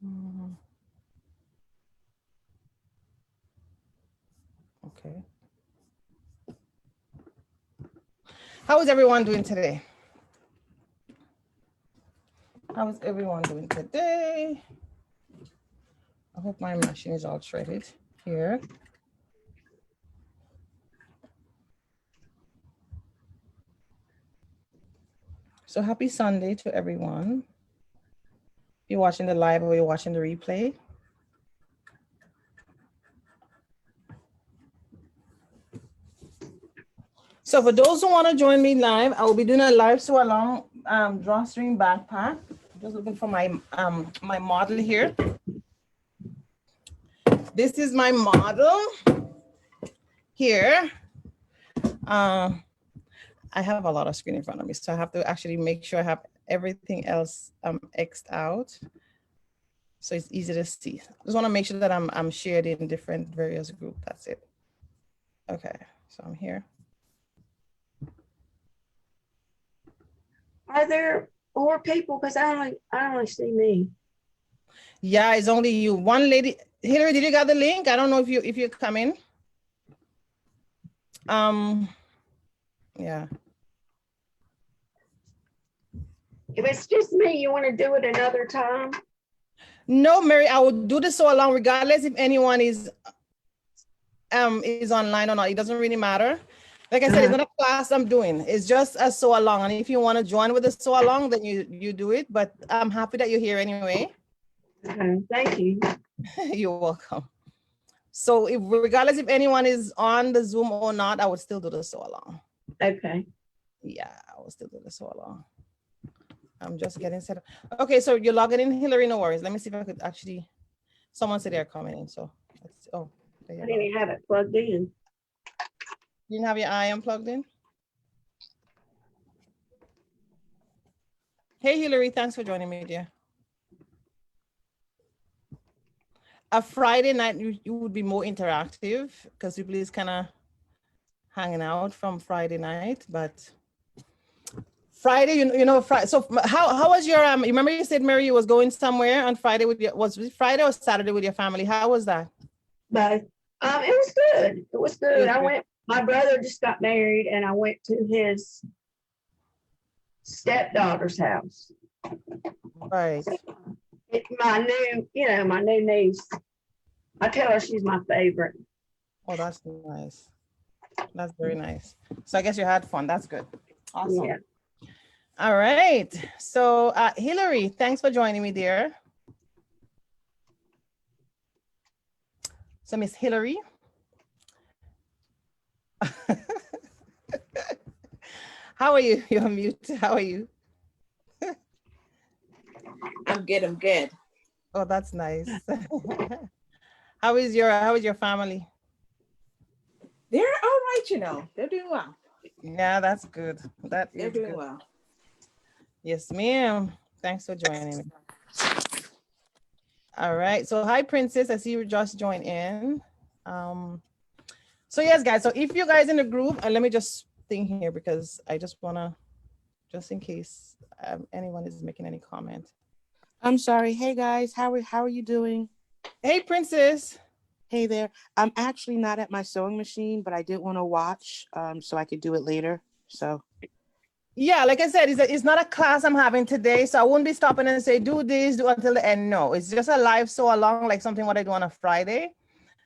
Mhm. Okay. How is everyone doing today? How is everyone doing today? I hope my machine is all shredded here. So happy Sunday to everyone. You're watching the live or you're watching the replay. So for those who want to join me live, I will be doing a live sew along drawstring backpack. Just looking for my my model here. This is my model here. I have a lot of screen in front of me, so I have to actually make sure I have everything else X'd out, so it's easy to see. Just want to make sure that I'm shared in different various groups. That's it. Okay, so I'm here. Are there more people? Because I only see me. Yeah, it's only you. One lady. Hillary, did you got the link? I don't know if you come in. Yeah. If it's just me, you want to do it another time? No, Mary, I will do this so long, regardless if anyone is online or not. It doesn't really matter. Like I said, it's not a class I'm doing. It's just a sew along. And if you want to join with the sew along, then you do it. But I'm happy that you're here anyway. Okay, thank you. You're welcome. So if regardless if anyone is on the Zoom or not, I would still do the sew along. Okay. Yeah, I will still do the sew along. I'm just getting set up. Okay, so you're logging in, Hillary, no worries. Let me see if I could actually, someone said they're coming in. So let's, oh, there you I go. didn't even have it plugged in. You didn't have your IM plugged in? Hey, Hillary, thanks for joining me, dear. A Friday night, you would be more interactive because people is kind of hanging out from Friday night, but Friday, you know, Friday. So how was your, you remember you said, Mary, you was going somewhere on Friday with your, was it Friday or Saturday with your family? How was that? But it was good. It was good. I went, my brother just got married and I went to his stepdaughter's house. Right. My new niece. I tell her she's my favorite. Oh, that's nice. That's very nice. So I guess you had fun. That's good. Awesome. Yeah. All right. So Hillary, thanks for joining me, dear. So Miss Hillary. How are you? You're on mute. How are you? I'm good. I'm good. Oh, that's nice. How is your family? They're all right, you know. They're doing well. Yeah, that's good. They're doing well. Yes, ma'am. Thanks for joining me. All right. So hi, Princess. I see you just joined in. So yes, guys. So if you guys in the group, and let me just think here because I just wanna, just in case anyone is making any comment. I'm sorry. Hey guys, how are you doing? Hey, Princess. Hey there. I'm actually not at my sewing machine, but I did want to watch so I could do it later. So Yeah, like I said, it's not a class I'm having today, so I wouldn't be stopping and say do this, do until the end. No, it's just a live sew along, like something what I do on a Friday.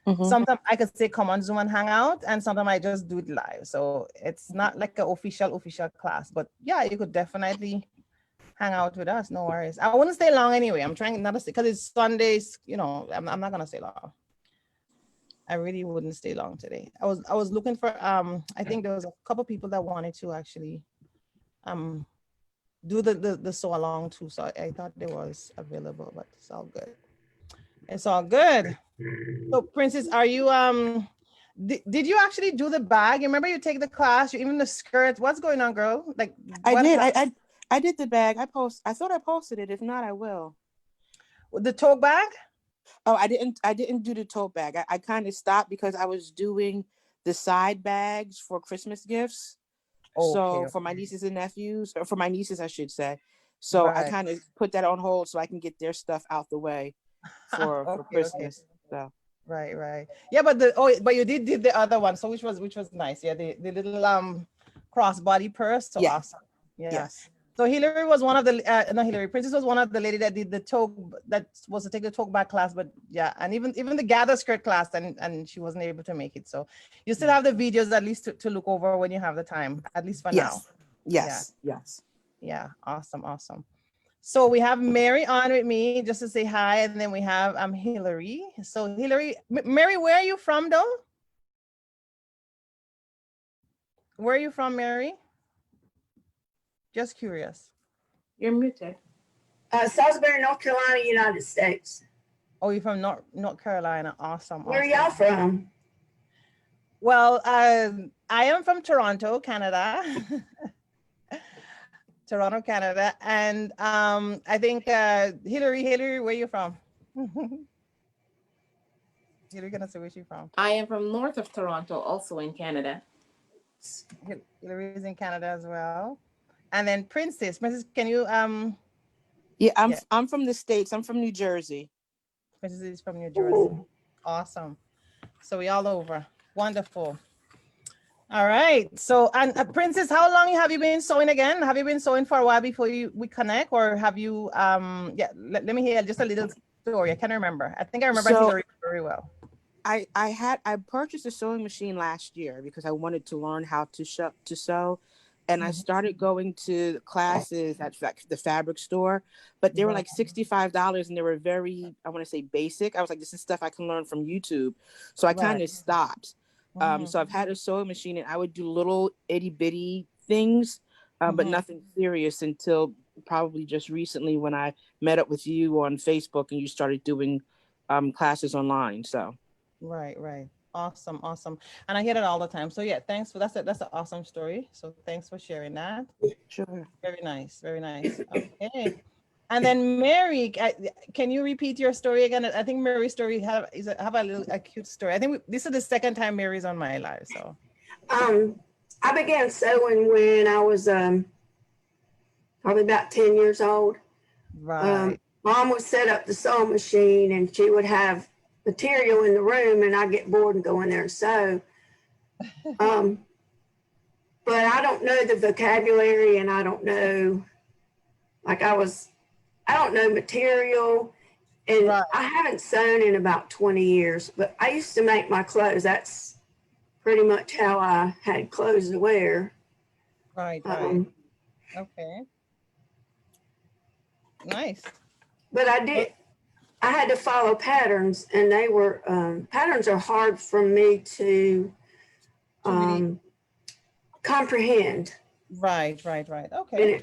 Sometimes I could say come on Zoom and hang out, and sometimes I just do it live. So it's not like an official class, but yeah, you could definitely hang out with us. No worries. I wouldn't stay long anyway. I'm trying not to stay because it's Sundays. You know, I'm not gonna stay long. I really wouldn't stay long today. I was looking for I think there was a couple people that wanted to actually do the sew along too. So I thought there was available, but it's all good. It's all good. So Princess, are you did you actually do the bag? You remember you take the class, you even the skirts. What's going on, girl? Like I did. I did the bag. I thought I posted it. If not, I will. The tote bag? Oh, I didn't do the tote bag. I kind of stopped because I was doing the side bags for Christmas gifts. So for my nieces and nephews, or for my nieces, I should say. So I kind of put that on hold so I can get their stuff out the way. for Christmas. So Right. Yeah, but but you did the other one, so which was nice. Yeah, the little crossbody purse. So yeah. awesome. Yeah. Yes. So Hillary was one of the no Hillary Princess was one of the lady that did the toque, that was to take the toque back class, but yeah, and even the gather skirt class, and she wasn't able to make it. So you still have the videos at least to look over when you have the time, at least for now. Yes. Yeah. Awesome. So we have Mary on with me just to say hi, and then we have Hillary. So Hillary, Mary, where are you from though? Where are you from, Mary? Just curious. You're muted. Salisbury, North Carolina, United States. Oh, you're from North Carolina. Awesome. Where are y'all from? Well, I am from Toronto, Canada. Toronto, Canada. And I think Hillary, where are you from? Hillary gonna say where she's from. I am from north of Toronto, also in Canada. Hillary is in Canada as well. And then Princess, can you I'm from the States. I'm from New Jersey. Princess is from New Jersey. Ooh. Awesome. So we all over. Wonderful. All right. So, and Princess, how long have you been sewing again? Have you been sewing for a while before we connect, or have you let me hear just a little story. I can't remember. I think I remember Hillary very well. I purchased a sewing machine last year because I wanted to learn how to sew. And I started going to classes at the fabric store, but they were like $65 and they were very, I want to say basic. I was like, this is stuff I can learn from YouTube. So I kind of stopped. So I've had a sewing machine and I would do little itty bitty things, but nothing serious until probably just recently when I met up with you on Facebook and you started doing classes online. So. Right. Awesome. And I hear that all the time. So yeah, thanks for that's an awesome story. So thanks for sharing that. Sure. Very nice. Okay. And then Mary, can you repeat your story again? I think Mary's story have a cute story. I think this is the second time Mary's on my live. So I began sewing when I was probably about 10 years old. Right. Mom would set up the sewing machine and she would have material in the room and I get bored and go in there and sew. But I don't know the vocabulary and I don't know, I don't know material, and I haven't sewn in about 20 years, but I used to make my clothes. That's pretty much how I had clothes to wear. Right. Okay. Nice. But I had to follow patterns, and they were patterns are hard for me to comprehend. Right. Okay. And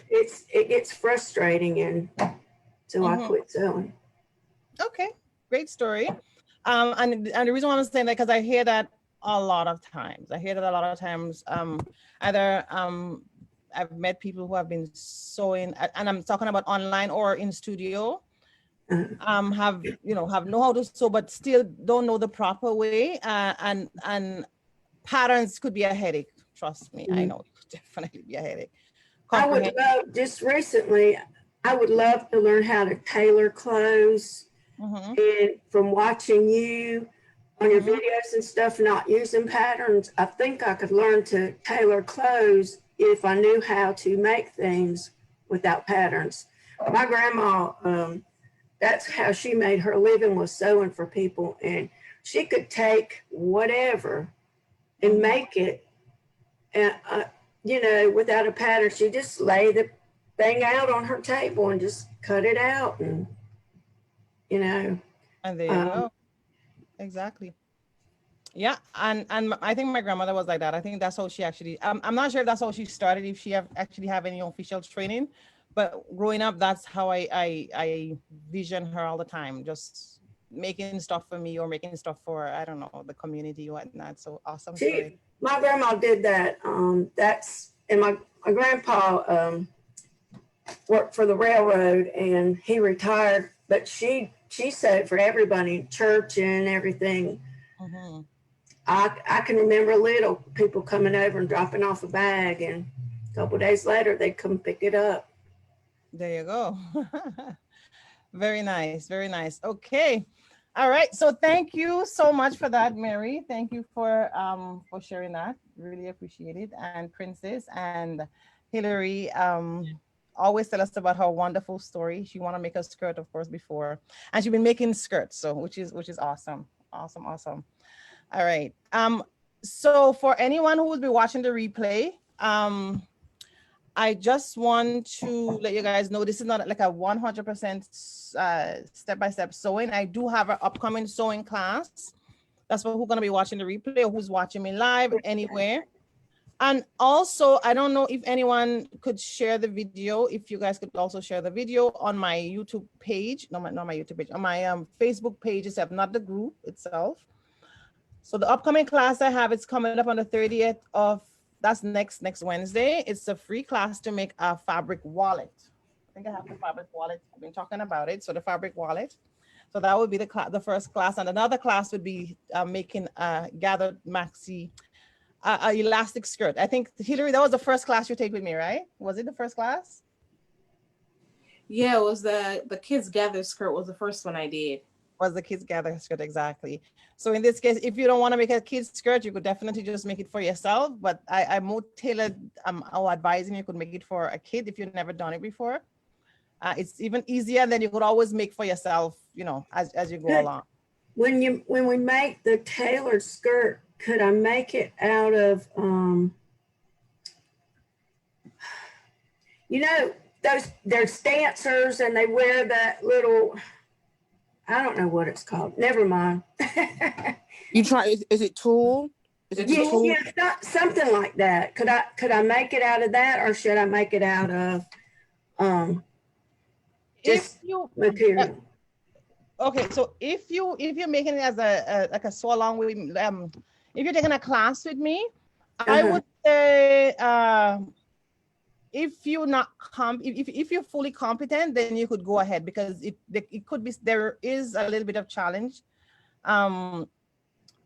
it gets frustrating, and so I quit sewing. Okay, great story. And the reason why I'm saying that because I hear that a lot of times. Either I've met people who have been sewing, and I'm talking about online or in studio. Have know how to sew but still don't know the proper way, and patterns could be a headache. Trust me, I know it could definitely be a headache. I would love, just recently, I would love to learn how to tailor clothes. And from watching you on your videos and stuff, not using patterns, I think I could learn to tailor clothes if I knew how to make things without patterns. My grandma, that's how she made her living, was sewing for people. And she could take whatever and make it, and without a pattern. She just lay the thing out on her table and just cut it out, and and there you go. Exactly. Yeah, and I think my grandmother was like that. I think that's how she actually, I'm not sure if that's how she started, if she actually have any official training, but growing up, that's how I vision her all the time, just making stuff for me or making stuff for, I don't know, the community or whatnot. So awesome story. My grandma did that. And my grandpa worked for the railroad and he retired, but she sewed for everybody, church and everything. I can remember little people coming over and dropping off a bag, and a couple of days later they'd come pick it up. There you go. Very nice. Very nice. Okay. All right. So thank you so much for that, Mary. Thank you for sharing that. Really appreciate it. And Princess and Hillary always tell us about her wonderful story. She want to make a skirt, of course, before. And she's been making skirts, so which is awesome. Awesome, awesome. All right. So for anyone who will be watching the replay, I just want to let you guys know this is not like a 100% step-by-step sewing. I do have an upcoming sewing class. That's for who's going to be watching the replay or who's watching me live anywhere. And also, I don't know if anyone could share the video. If you guys could also share the video on my YouTube page, not my YouTube page, on my Facebook page itself, not the group itself. So the upcoming class I have, it's coming up on the 30th of, that's next Wednesday. It's a free class to make a fabric wallet. I think I have the fabric wallet. I've been talking about it. So the fabric wallet. So that would be the first class. And another class would be making a gathered maxi, elastic skirt. I think, Hillary, that was the first class you take with me, right? Was it the first class? Yeah, it was the kids gather skirt was the first one I did. Was the kids gather skirt, exactly. So in this case, if you don't want to make a kid's skirt, you could definitely just make it for yourself. But I'm more tailored. I'll advising you could make it for a kid if you've never done it before. It's even easier. Then you could always make for yourself, you know, as you go along. When we make the tailored skirt, could I make it out of you know, they're stancers and they wear that little, I don't know what it's called. Never mind. You try? Is it tulle? Is it tulle? Yeah, it's not something like that. Could I make it out of that, or should I make it out of just material? Okay, so if you're making it as a like a sew along with if you're taking a class with me, I would say if you're not if you're fully competent, then you could go ahead, because it could be, there is a little bit of challenge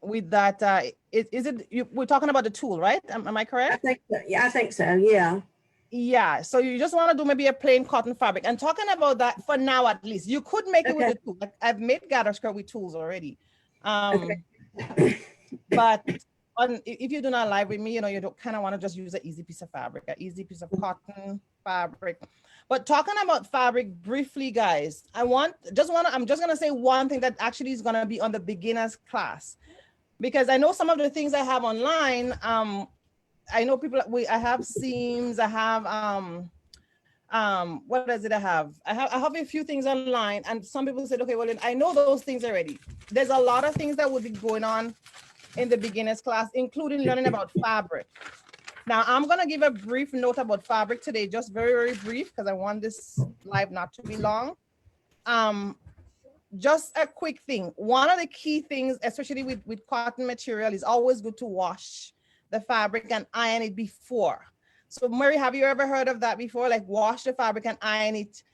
with that. We're talking about the tool, right? Am I correct? I think so. Yeah, I think so. Yeah. Yeah, so you just want to do maybe a plain cotton fabric. And talking about that, for now at least, you could make it with the tool. I've made gather skirt with tools already. But if you do not live with me, you know, you don't kind of want to just use an easy piece of fabric, an easy piece of cotton fabric. But talking about fabric briefly, guys, I'm just gonna say one thing that actually is gonna be on the beginners class, because I know some of the things I have online. I know I have seams, I have what does it I have a few things online, and some people said, okay, well, then I know those things already. There's a lot of things that would be going on in the beginners class, including learning about fabric. Now I'm gonna give a brief note about fabric today, just very, very brief, because I want this live not to be long. Just a quick thing. One of the key things, especially with cotton material, is always good to wash the fabric and iron it before. So Mary, have you ever heard of that before? Like wash the fabric and iron it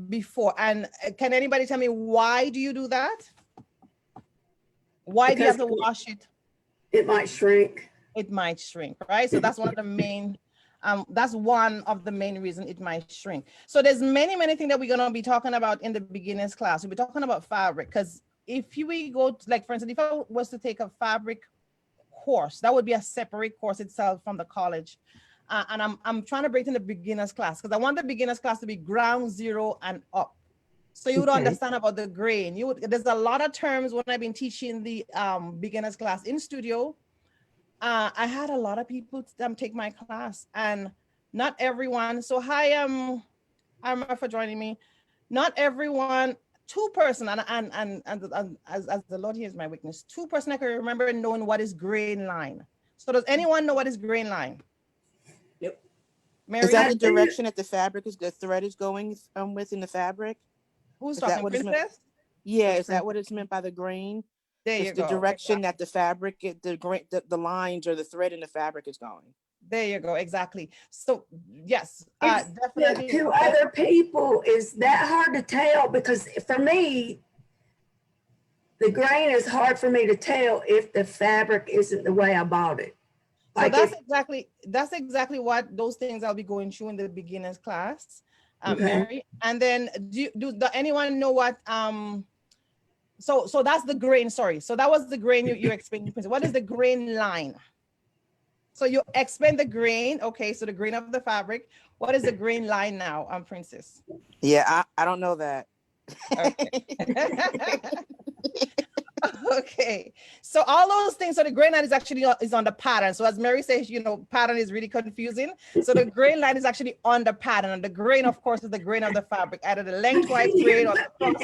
before. And can anybody tell me, why do you do that? Why do you have to wash it? It might shrink. It might shrink, right? So that's one of the main, that's one of the main reasons it might shrink. So there's many things that we're gonna be talking about in the beginners class. We'll be talking about fabric, because if we go to, like, for instance, if I was to take a fabric course, that would be a separate course itself from the college. And I'm trying to break in the beginners class, because I want the beginners class to be ground zero and up. So you would understand about the grain. There's a lot of terms when I've been teaching the beginners class in studio. I had a lot of people take my class, and not everyone. So hi, I'm for joining me. Not everyone. 2 person, and as the Lord hears my witness, 2 person I can remember knowing what is grain line. So does anyone know what is grain line? Yep. Mary? Is that the direction that the thread is going with in the fabric? Who's talking, Princess? Yeah, is that what it's meant by the grain? There you go. The direction that the fabric, the lines or the thread in the fabric is going. There you go, exactly. So yes, definitely. To other people, is that hard to tell? Because for me, the grain is hard for me to tell if the fabric isn't the way I bought it. So that's exactly what those things I'll be going through in the beginners class. Okay. Mary. And then do anyone know what so that's the grain, sorry. So that was the grain you explained. What is the grain line? So you explain the grain. Okay, so the grain of the fabric. What is the grain line now, Princess? Yeah, I don't know that. Okay. Okay, so all those things, so the grain line is actually is on the pattern. So as Mary says, you know, pattern is really confusing. So the grain line is actually on the pattern, and the grain, of course, is the grain of the fabric, either the lengthwise grain or the cross,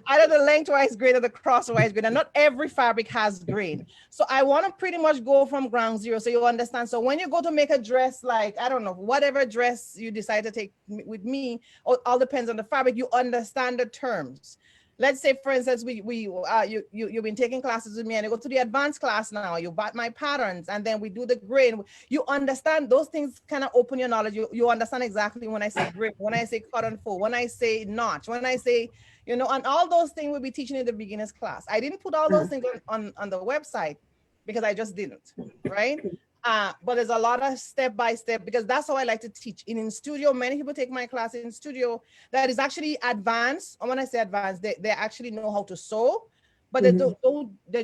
either the lengthwise grain or the crosswise grain. And not every fabric has grain. So I want to pretty much go from ground zero so you understand. So when you go to make a dress, like, I don't know, whatever dress you decide to take with me, all depends on the fabric, you understand the terms. Let's say, for instance, you've been taking classes with me and you go to the advanced class now, you bought my patterns and then we do the grain. You understand those things, kind of open your knowledge. You understand exactly when I say grain, when I say cotton fold, when I say notch, when I say, you know, and all those things we'll be teaching in the beginners class. I didn't put all those things on the website because I just didn't, right? But there's a lot of step by step, because that's how I like to teach. In studio, many people take my class in studio that is actually advanced. And when I say advanced, they actually know how to sew, but they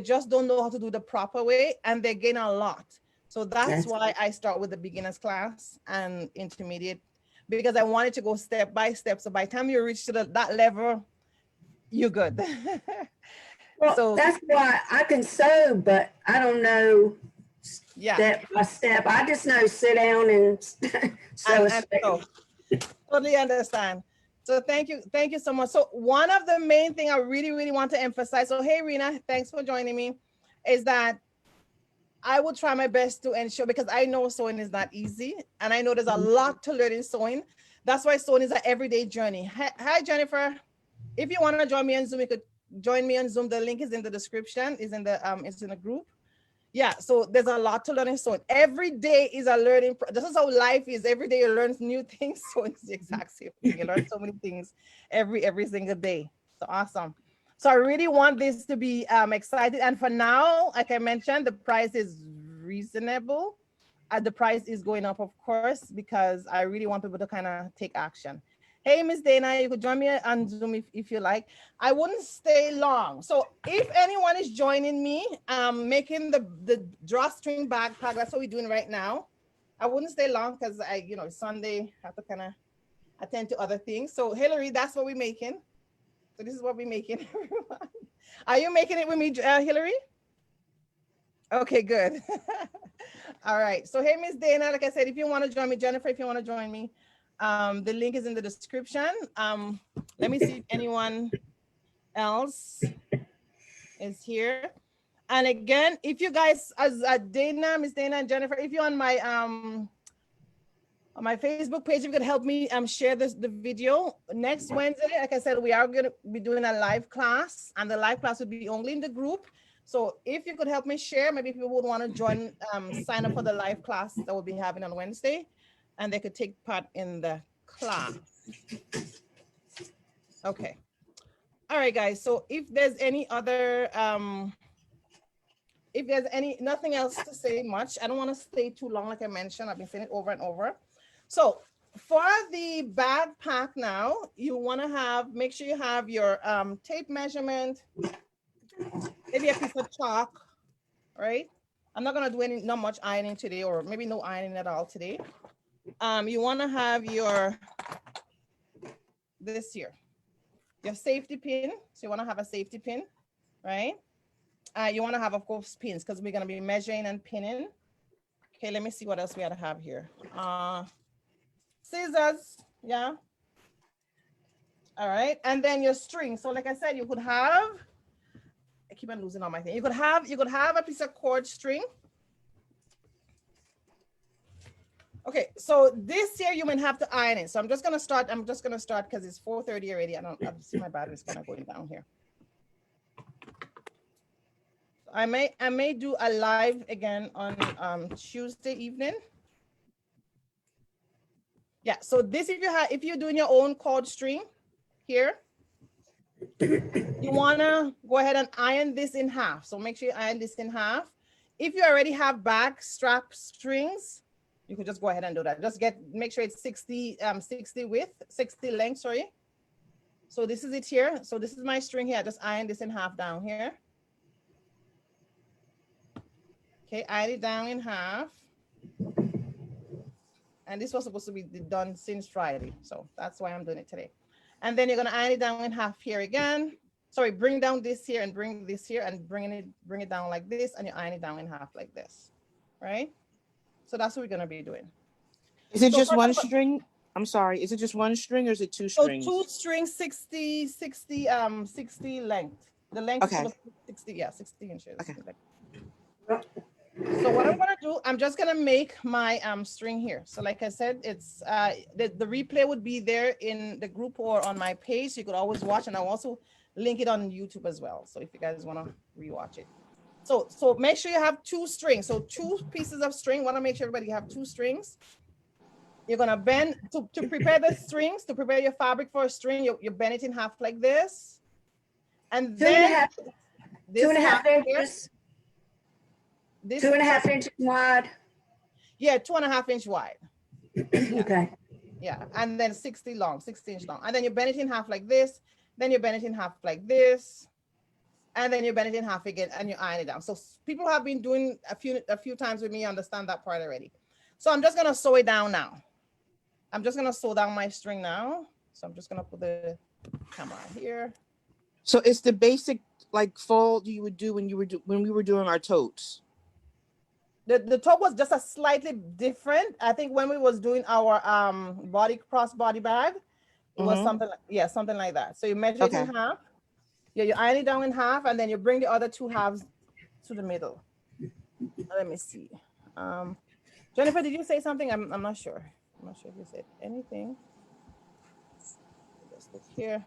just don't know how to do the proper way, and they gain a lot. So that's why I start with the beginners class and intermediate, because I wanted to go step by step. So by the time you reach to that level, you're good. Well, so that's why I can sew, but I don't know step by step. I just know sit down and sew. Totally understand. So thank you so much. So one of the main thing I really want to emphasize, so hey Rena, thanks for joining me, is that I will try my best to ensure, because I know sewing is not easy, and I know there's a lot to learn in sewing. That's why sewing is an everyday journey. Hi Jennifer, if you want to join me on Zoom, you could join me on Zoom. The link is in the description, is in the group. Yeah, so there's a lot to learn in sewing. Every day is a learning. This is how life is. Every day you learn new things. So it's the exact same thing. You learn so many things every single day. So awesome. So I really want this to be exciting. And for now, like I mentioned, the price is reasonable. The price is going up, of course, because I really want people to kind of take action. Hey, Miss Dana, you could join me on Zoom if you like. I wouldn't stay long. So if anyone is joining me, making the drawstring backpack, that's what we're doing right now. I wouldn't stay long because it's Sunday, I have to kind of attend to other things. So Hillary, that's what we're making. So this is what we're making, everyone. Are you making it with me, Hillary? Okay, good. All right. So hey, Miss Dana, like I said, if you want to join me, Jennifer, if you want to join me, the link is in the description. Let me see if anyone else is here. And again, if you guys, as Dana, Miss Dana and Jennifer, if you're on my Facebook page, if you could help me share the video. Next Wednesday, like I said, we are going to be doing a live class, and the live class will be only in the group. So if you could help me share, maybe people would want to join, sign up for the live class that we'll be having on Wednesday, and they could take part in the class. Okay. All right, guys. So if there's any other, nothing else to say much, I don't want to stay too long. Like I mentioned, I've been saying it over and over. So for the backpack now, you want to make sure you have your tape measurement, maybe a piece of chalk, right? I'm not going to do not much ironing today, or maybe no ironing at all today. You want to have your safety pin. So you want to have a safety pin, right? You want to have, of course, pins, because we're going to be measuring and pinning. Okay, let me see what else we have to have here. Scissors, yeah. All right, and then your string. So like I said, you could have, I keep on losing all my things. You could have a piece of cord string. Okay, so this here you might have to iron it. So I'm just gonna start because it's 4:30 already. I see my battery's kind of going down here. I may do a live again on Tuesday evening. Yeah, so this, if you're doing your own cord string here, you wanna go ahead and iron this in half. So make sure you iron this in half. If you already have back strap strings, you could just go ahead and do that. Just make sure it's 60 width, 60 length, sorry. So this is it here. So this is my string here. I just iron this in half down here. Okay, iron it down in half. And this was supposed to be done since Friday. So that's why I'm doing it today. And then you're gonna iron it down in half here again. Sorry, bring down this here and bring this here and bring it down like this, and you iron it down in half like this, right? So that's what we're gonna be doing. Is it just one string? I'm sorry, is it just one string or is it two strings? So 2 strings, 60 length. The length okay. is 60 inches. Okay. So what I'm gonna do, I'm just gonna make my string here. So like I said, it's the replay would be there in the group or on my page. You could always watch, and I'll also link it on YouTube as well. So if you guys wanna rewatch it. So make sure you have 2 strings. So 2 pieces of string. Wanna make sure everybody have 2 strings. You're gonna bend to prepare the strings, to prepare your fabric for a string, you bend it in half like this. And then 2.5 inches. This 2.5 inches wide. Yeah, 2.5 inch wide. Yeah. Okay. Yeah, and then 60 inch long. And then you bend it in half like this. Then you bend it in half like this. And then you bend it in half again and you iron it down. So people have been doing a few times with me, understand that part already. So I'm just gonna sew it down now. I'm just gonna sew down my string now. So I'm just gonna put the camera here. So it's the basic like fold you would do when we were doing our totes. The top was just a slightly different. I think when we was doing our crossbody bag, it was something like that. So you measure it in half. Yeah, you iron it down in half, and then you bring the other 2 halves to the middle. Let me see. Jennifer, did you say something? I'm not sure. I'm not sure if you said anything. Just look here.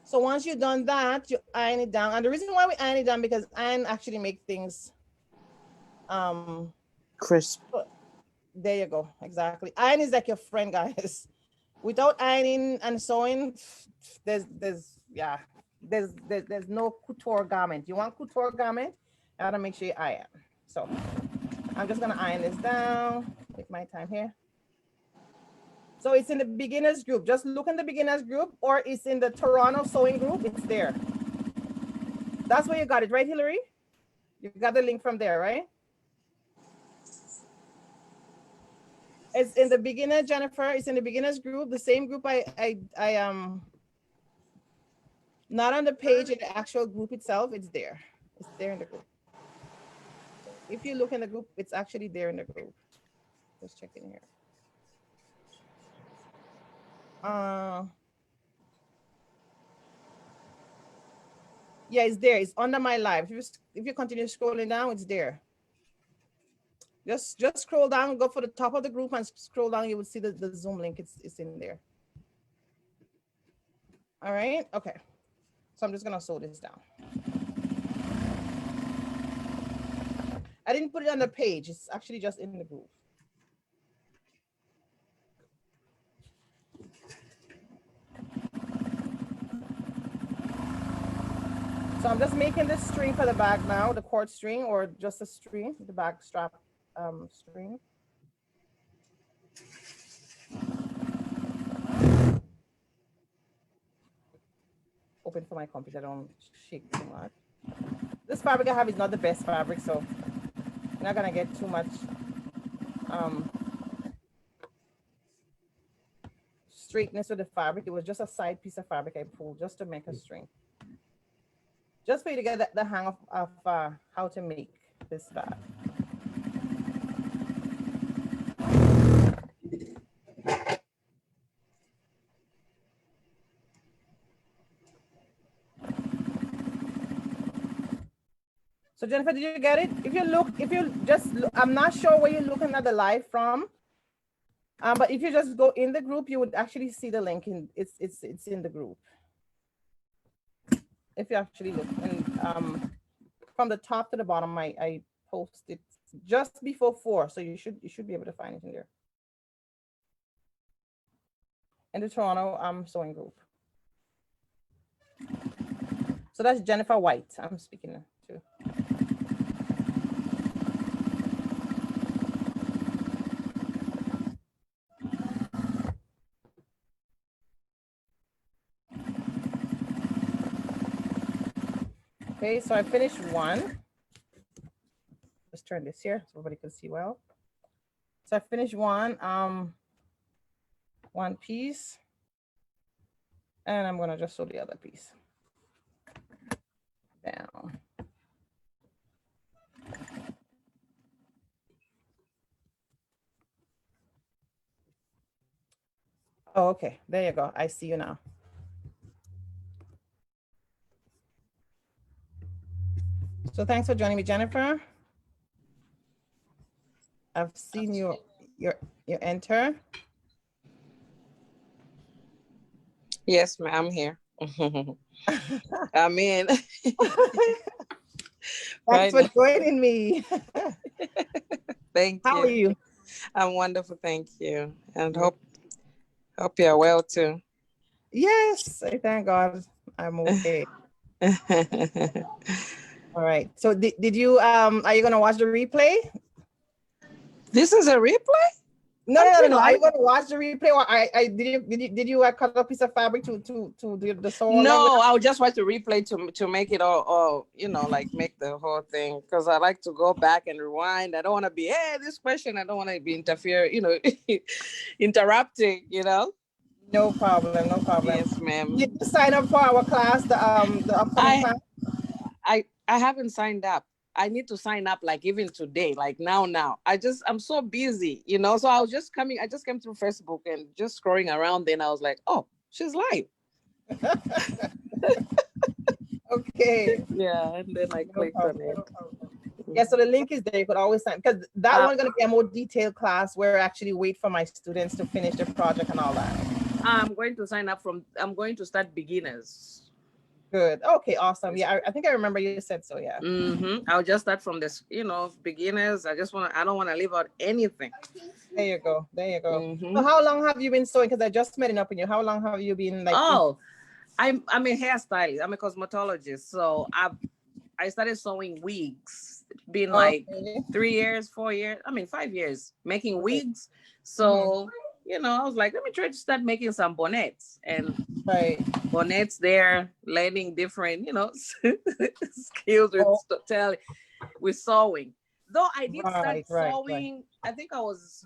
So once you've done that, you iron it down. And the reason why we iron it down, because iron actually make things crisp. There you go. Exactly. Iron is like your friend, guys. Without ironing and sewing, there's no couture garment. You want couture garment, you gotta make sure you iron. So I'm just gonna iron this down. Take my time here. So it's in the beginners group. Just look in the beginners group, or it's in the Toronto sewing group. It's there. That's where you got it, right, Hillary? You got the link from there, right? It's in the beginner, Jennifer. It's in the beginners group, the same group I not on the page in the actual group itself. It's there. It's there in the group. So if you look in the group, it's actually there in the group. Just check in here. Yeah, it's there. It's under my live. If you continue scrolling down, it's there. Just scroll down, go for the top of the group and scroll down. You will see the Zoom link. It's in there. All right. Okay. So I'm just gonna sew this down. I didn't put it on the page. It's actually just in the group. So I'm just making this string for the bag now, the cord string, or just a string, the back strap string. Open for my computer, don't shake too much. This fabric I have is not the best fabric, so I'm not gonna get too much straightness with the fabric. It was just a side piece of fabric I pulled just to make a string. Just for you to get the hang of how to make this bag. So Jennifer, did you get it? If you just look, I'm not sure where you're looking at the live from, but if you just go in the group, you would actually see the link. It's in the group. If you actually look, and from the top to the bottom, I posted just before 4, so you should be able to find it in there. In the Toronto sewing group. So that's Jennifer White I'm speaking to. Okay, so I finished one. Let's turn this here so everybody can see well. So I finished one piece, and I'm gonna just sew the other piece down. Oh, okay, there you go. I see you now. So thanks for joining me, Jennifer. I've seen you enter. Yes, ma'am, I'm here. I'm in. Thanks for joining me. Thank you. How are you? I'm wonderful, thank you. And hope you're well too. Yes, I thank God I'm okay. All right. So did you are you gonna watch the replay? This is a replay? No. Are you gonna watch the replay, or did you cut a piece of fabric to do the sew? No, I'll just watch the replay to make it all like make the whole thing, because I like to go back and rewind. I don't want to be this question. I don't want to be interrupting. No problem. No problem. Yes, ma'am. Did you sign up for our class, the upcoming class? I haven't signed up. I need to sign up like even today, like now. I'm so busy, so I just came through Facebook and just scrolling around. Then I was like, oh, she's live. Okay. Yeah, and then I clicked on it. Yeah, so the link is there. You could always sign, because that one's going to be a more detailed class where I actually wait for my students to finish their project and all that. I'm going to sign up I'm going to start beginners. Good. Okay, awesome. Yeah, I think I remember you said so, yeah. I'll just start from this, beginners. I don't want to leave out anything. There you go. So how long have you been sewing? Because I just met up in you. How long have you been like? Oh, I'm a hairstylist. I'm a cosmetologist. So I started sewing wigs. Been like 3 years, 4 years. 5 years making wigs. So I was like, let me try to start making some bonnets, and bonnets there, learning different skills with sewing. Though I did start sewing, I think I was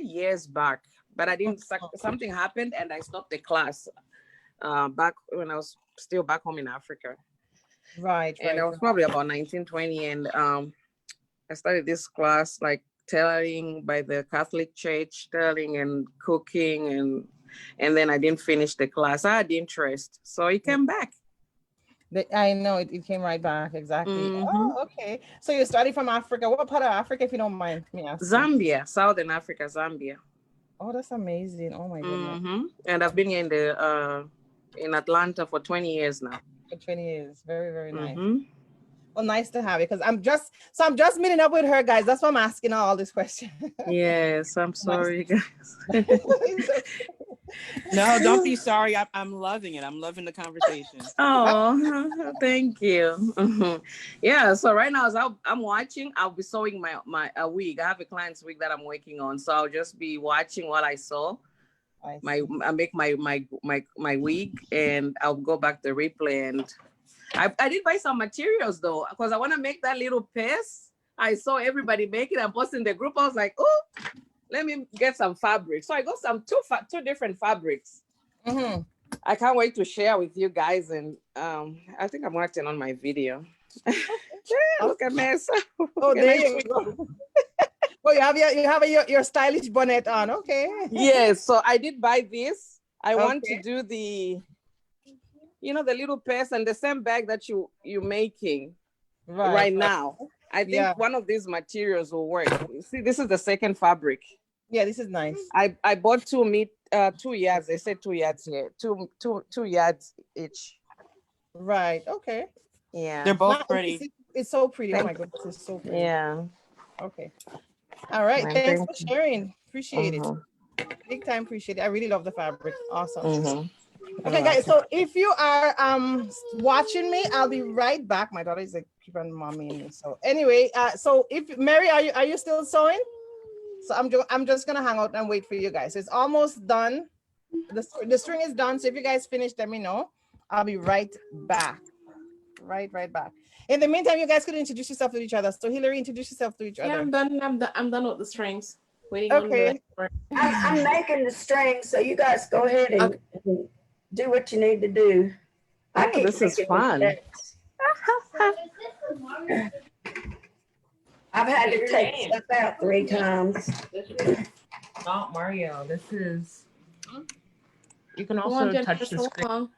years back, but I didn't. Something happened, and I stopped the class back when I was still back home in Africa. And I was probably about 19, 20, and I started this class like tailoring by the Catholic Church, tailoring and cooking, and then I didn't finish the class. I had interest, so it came back. I know it came right back, exactly. Oh, okay. So you started from Africa. What part of Africa, if you don't mind me asking? Zambia, Southern Africa, Zambia. Oh, that's amazing. Oh my goodness. And I've been in Atlanta for 20 years now. For 20 years. Very, very nice. Well, nice to have it, because I'm just meeting up with her, guys. That's why I'm asking all these questions. Yes, I'm sorry, guys. No, don't be sorry. I'm loving it. I'm loving the conversation. Oh, thank you. Yeah, so right now as I'm watching, I'll be sewing my wig. I have a client's wig that I'm working on, so I'll just be watching while I sew. I make my wig, and I'll go back to replay. And I did buy some materials though, because I want to make that little piece. I saw everybody make it and post in the group. I was like, oh, let me get some fabric. So I got some two different fabrics. I can't wait to share with you guys. And I think I'm working on my video. Yeah, look at me. Oh, there you go. Oh, you have your stylish bonnet on. Okay. Yes. So I did buy this. I want to do the little purse and the same bag that you're making right now. I think one of these materials will work. See, this is the second fabric. Yeah, this is nice. I bought 2 yards. They said 2 yards here. Two yards each. Right. Okay. Yeah. They're both pretty. It's so pretty. Oh my goodness, it's so pretty. Yeah. Okay. All right. Thanks for sharing. Appreciate it. Big time appreciate it. I really love the fabric. Awesome. Okay, guys. So if you are watching me, I'll be right back. My daughter is like keep on mommying me. So anyway, so if Mary, are you still sewing? So I'm just gonna hang out and wait for you guys. It's almost done. The string is done. So if you guys finish, let me know. I'll be right back. right back. In the meantime, you guys could introduce yourself to each other. So Hillary, introduce yourself to each Yeah, other. I'm done. I'm done with the strings. Waiting Okay. on I'm making the strings, so you guys go ahead and do what you need to do. I keep This is making fun. mistakes. I've had to take stuff out 3 times. This is not Mario. This is. You can Come also on, Jennifer, touch the so screen. long.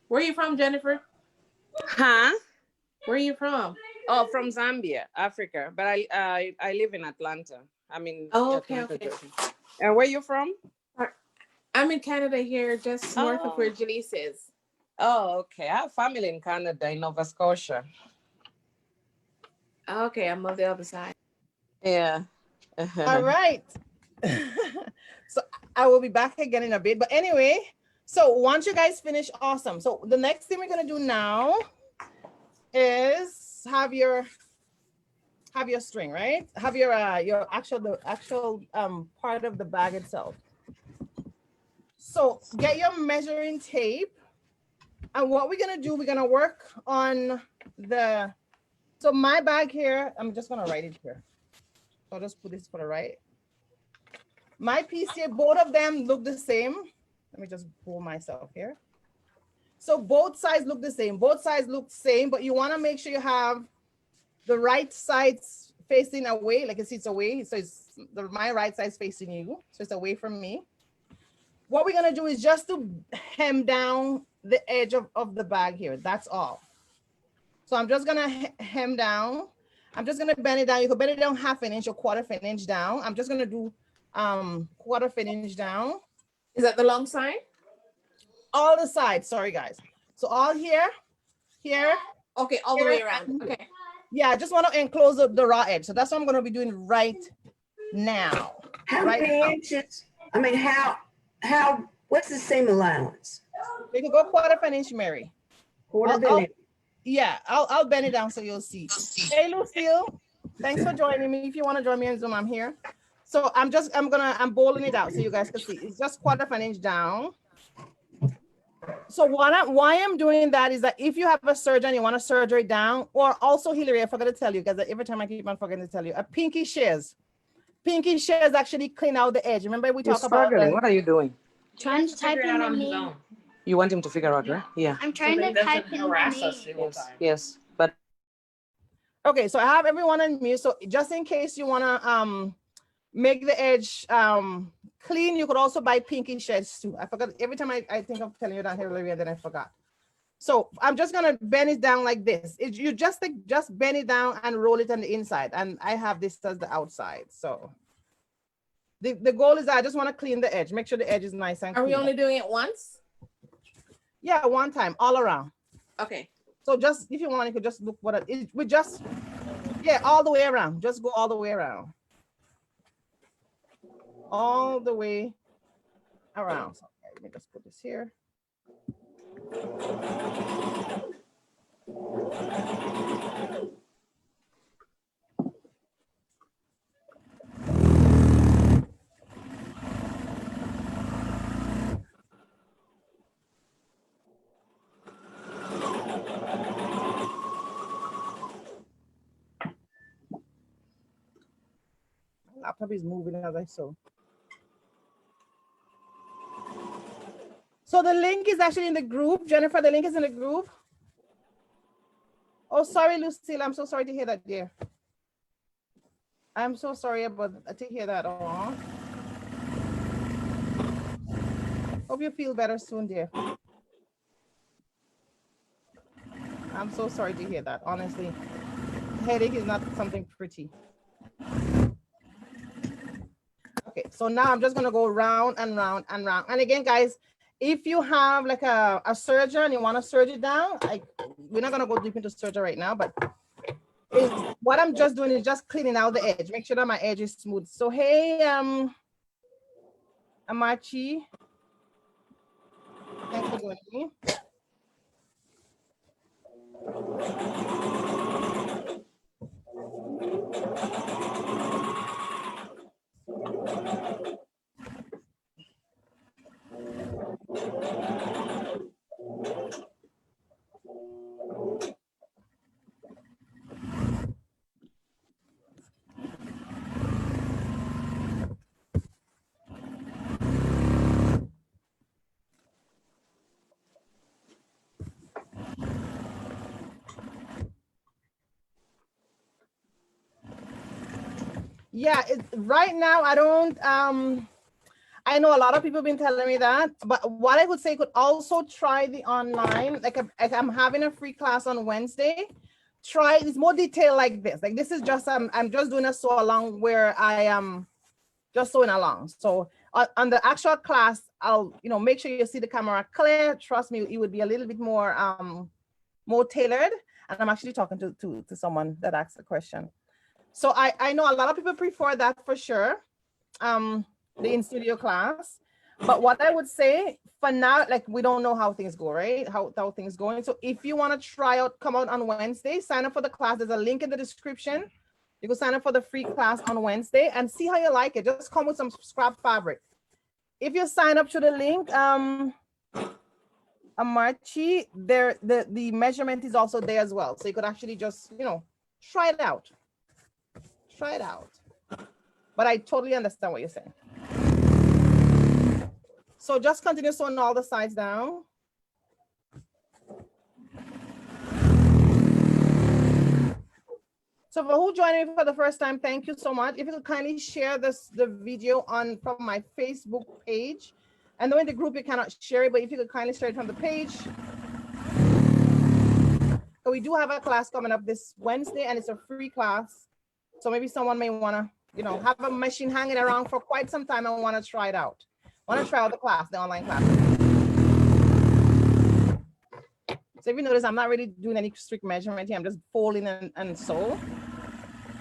Where are you from, Jennifer? Huh? Where are you from? Oh, from Zambia, Africa. But I live in Atlanta. I'm in Okay, Atlanta, okay. Georgia. And where you from? I'm in Canada here, just north of where Oh. Jaleese is. Oh, okay. I have family in Canada, in Nova Scotia. Okay, I'm on the other side. Yeah. All right. So I will be back again in a bit. But anyway, so once you guys finish, awesome. So the next thing we're gonna do now is have your string, right? Have your actual part of the bag itself. So get your measuring tape. And what we're gonna do, we're gonna work on so my bag here, I'm just gonna write it here. So I'll just put this for the right. My piece here, both of them look the same. Let me just pull myself here. So both sides look the same. Both sides look the same, but you wanna make sure you have the right sides facing away, like it's away. So my right side's facing you. So it's away from me. What we're gonna do is just to hem down the edge of the bag here. That's all. So I'm just gonna hem down. I'm just gonna bend it down. You can bend it down 1/2 inch or 1/4 inch down. I'm just gonna do 1/4 inch down. Is that the long side? All the sides, sorry guys. So all here. Okay, all the way around. Okay. Yeah, I just want to enclose the raw edge. So that's what I'm gonna be doing right now. How Right many now. inches? I mean, what's the seam allowance? We can go 1/4 inch, Mary. Yeah, I'll bend it down so you'll see. Hey, Lucille, thanks for joining me. If you want to join me on Zoom, I'm here. So I'm bowling it out so you guys can see. It's just 1/4 inch down. So why I'm doing that is that if you have a surgery and you want to surgery it down, or also Hillary, I forgot to tell you, because every time I keep on forgetting to tell you, a pinky shears. Pinky shears actually clean out the edge. Remember we talked about What are you doing? Trying to type in the name. You want him to figure out, right? Yeah. I'm trying to type in the name. Yes. But okay, so I have everyone on mute. So just in case you want to make the edge clean, you could also buy pinky shears too. I forgot, every time I think of telling you that here, and then I forgot. So I'm just gonna bend it down like this. You just bend it down and roll it on the inside. And I have this as the outside. So the goal is I just want to clean the edge, make sure the edge is nice and clean. Are we only doing it once? Yeah, one time, all around. Okay. So just, if you want, you could just look all the way around. Just go all the way around. All the way around. So, okay, let me just put this here. Laptop is moving as I saw. So the link is actually in the group. Jennifer, the link is in the group. Oh, sorry, Lucille. I'm so sorry to hear that, dear. I'm so sorry to hear that. Oh. Hope you feel better soon, dear. I'm so sorry to hear that, honestly. Headache is not something pretty. Okay, so now I'm just gonna go round and round and round. And again, guys, if you have like a surgery and you want to surge it down, we're not gonna go deep into surgery right now, but what I'm just doing is just cleaning out the edge, make sure that my edge is smooth. So hey, Amachi, thanks for joining me. Yeah, right now I don't, I know a lot of people have been telling me that, but what I would say, could also try the online, like I'm having a free class on Wednesday. Try, it's more detailed like this. Like this is just, I'm just doing a sew along where I am just sewing along. So on the actual class, I'll, make sure you see the camera clear. Trust me, it would be a little bit more tailored. And I'm actually talking to someone that asked the question. So I know a lot of people prefer that for sure. The in-studio class. But what I would say for now, like we don't know how things go, right? How things going. So if you want to try out, come out on Wednesday, sign up for the class. There's a link in the description. You can sign up for the free class on Wednesday and see how you like it. Just come with some scrap fabric. If you sign up to the link, Amarchi, there the measurement is also there as well. So you could actually just, try it out. Try it out. But I totally understand what you're saying. So just continue sewing all the sides down. So for who joined me for the first time, thank you so much. If you could kindly share the video from my Facebook page. I know in the group you cannot share it, but if you could kindly share it from the page. So we do have a class coming up this Wednesday and it's a free class. So maybe someone may want to, have a machine hanging around for quite some time and want to try it out. Want to try out the class, the online class. So if you notice, I'm not really doing any strict measurement here. I'm just folding and sew.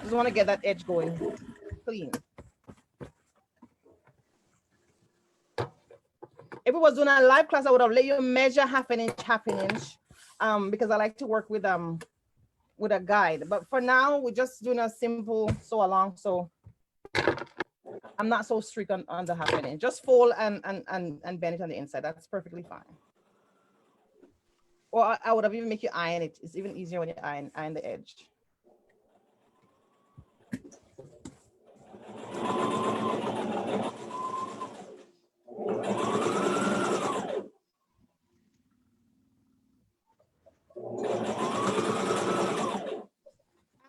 Just want to get that edge going clean. If it was doing a live class, I would have let you measure half an inch, because I like to work with a guide. But for now, we're just doing a simple sew along. So I'm not so strict on the half an inch. Just fold and bend it on the inside. That's perfectly fine. Or I would have even make you iron it. It's even easier when you iron the edge.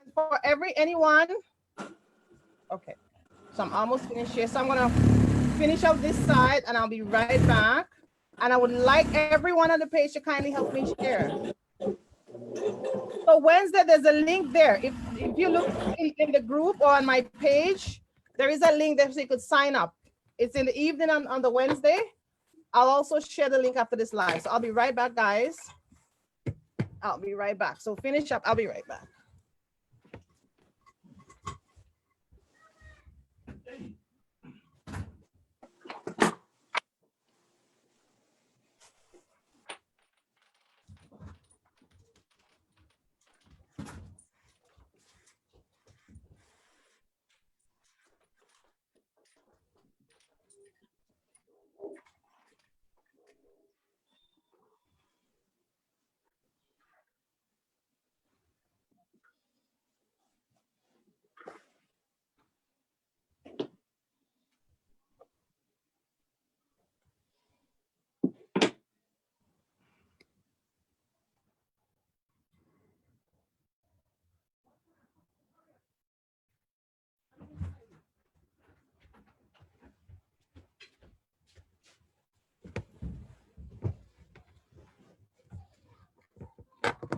And for anyone, okay. So I'm almost finished here. So I'm gonna finish up this side and I'll be right back. And I would like everyone on the page to kindly help me share. So Wednesday, there's a link there. If you look in the group or on my page, there is a link there so you could sign up. It's in the evening on the Wednesday. I'll also share the link after this live. So I'll be right back, guys. I'll be right back. So finish up. I'll be right back.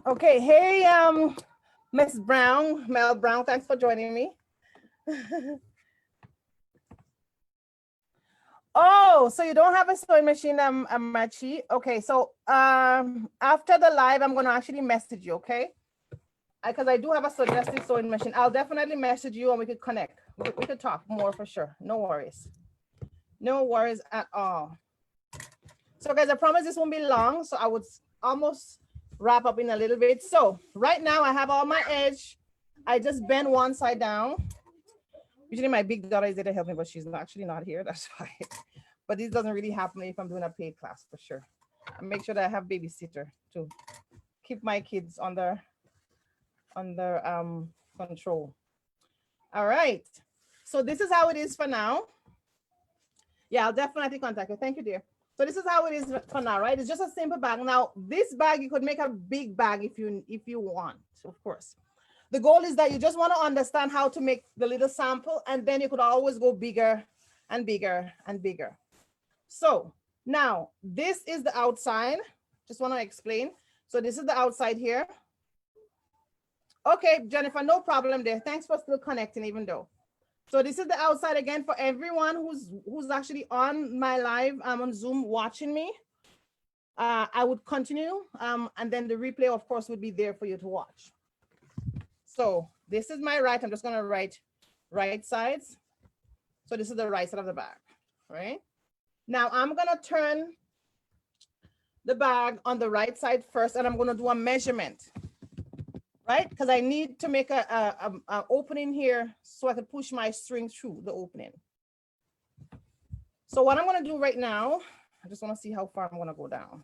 Okay, hey, Miss Brown, Mel Brown, thanks for joining me. Oh, so you don't have a sewing machine, Machi? Okay, so after the live, I'm gonna actually message you, okay? Because I do have a suggested sewing machine. I'll definitely message you and we could connect. We could talk more for sure. No worries. No worries at all. So guys, I promise this won't be long. So I would almost wrap up in a little bit. So right now I have all my edge. I just bend one side down. Usually my big daughter is there to help me, but she's actually not here. That's why. But this doesn't really happen if I'm doing a paid class for sure. I make sure that I have babysitter to keep my kids under control. All right. So this is how it is for now. Yeah, I'll definitely contact you. Thank you, dear. So this is how it is for now, right? It's just a simple bag. Now, this bag, you could make a big bag if you want, of course. The goal is that you just want to understand how to make the little sample, and then you could always go bigger and bigger and bigger. So now this is the outside. Just want to explain. So this is the outside here. Okay, Jennifer, no problem there. Thanks for still connecting even though. So this is the outside again for everyone who's actually on my live on Zoom watching me. I would continue and then the replay of course would be there for you to watch. So this is my right. I'm just going to write right sides. So this is the right side of the bag, right? Now I'm going to turn the bag on the right side first and I'm going to do a measurement. Right? Because I need to make a opening here so I can push my string through the opening. So what I'm going to do right now, I just want to see how far I'm going to go down.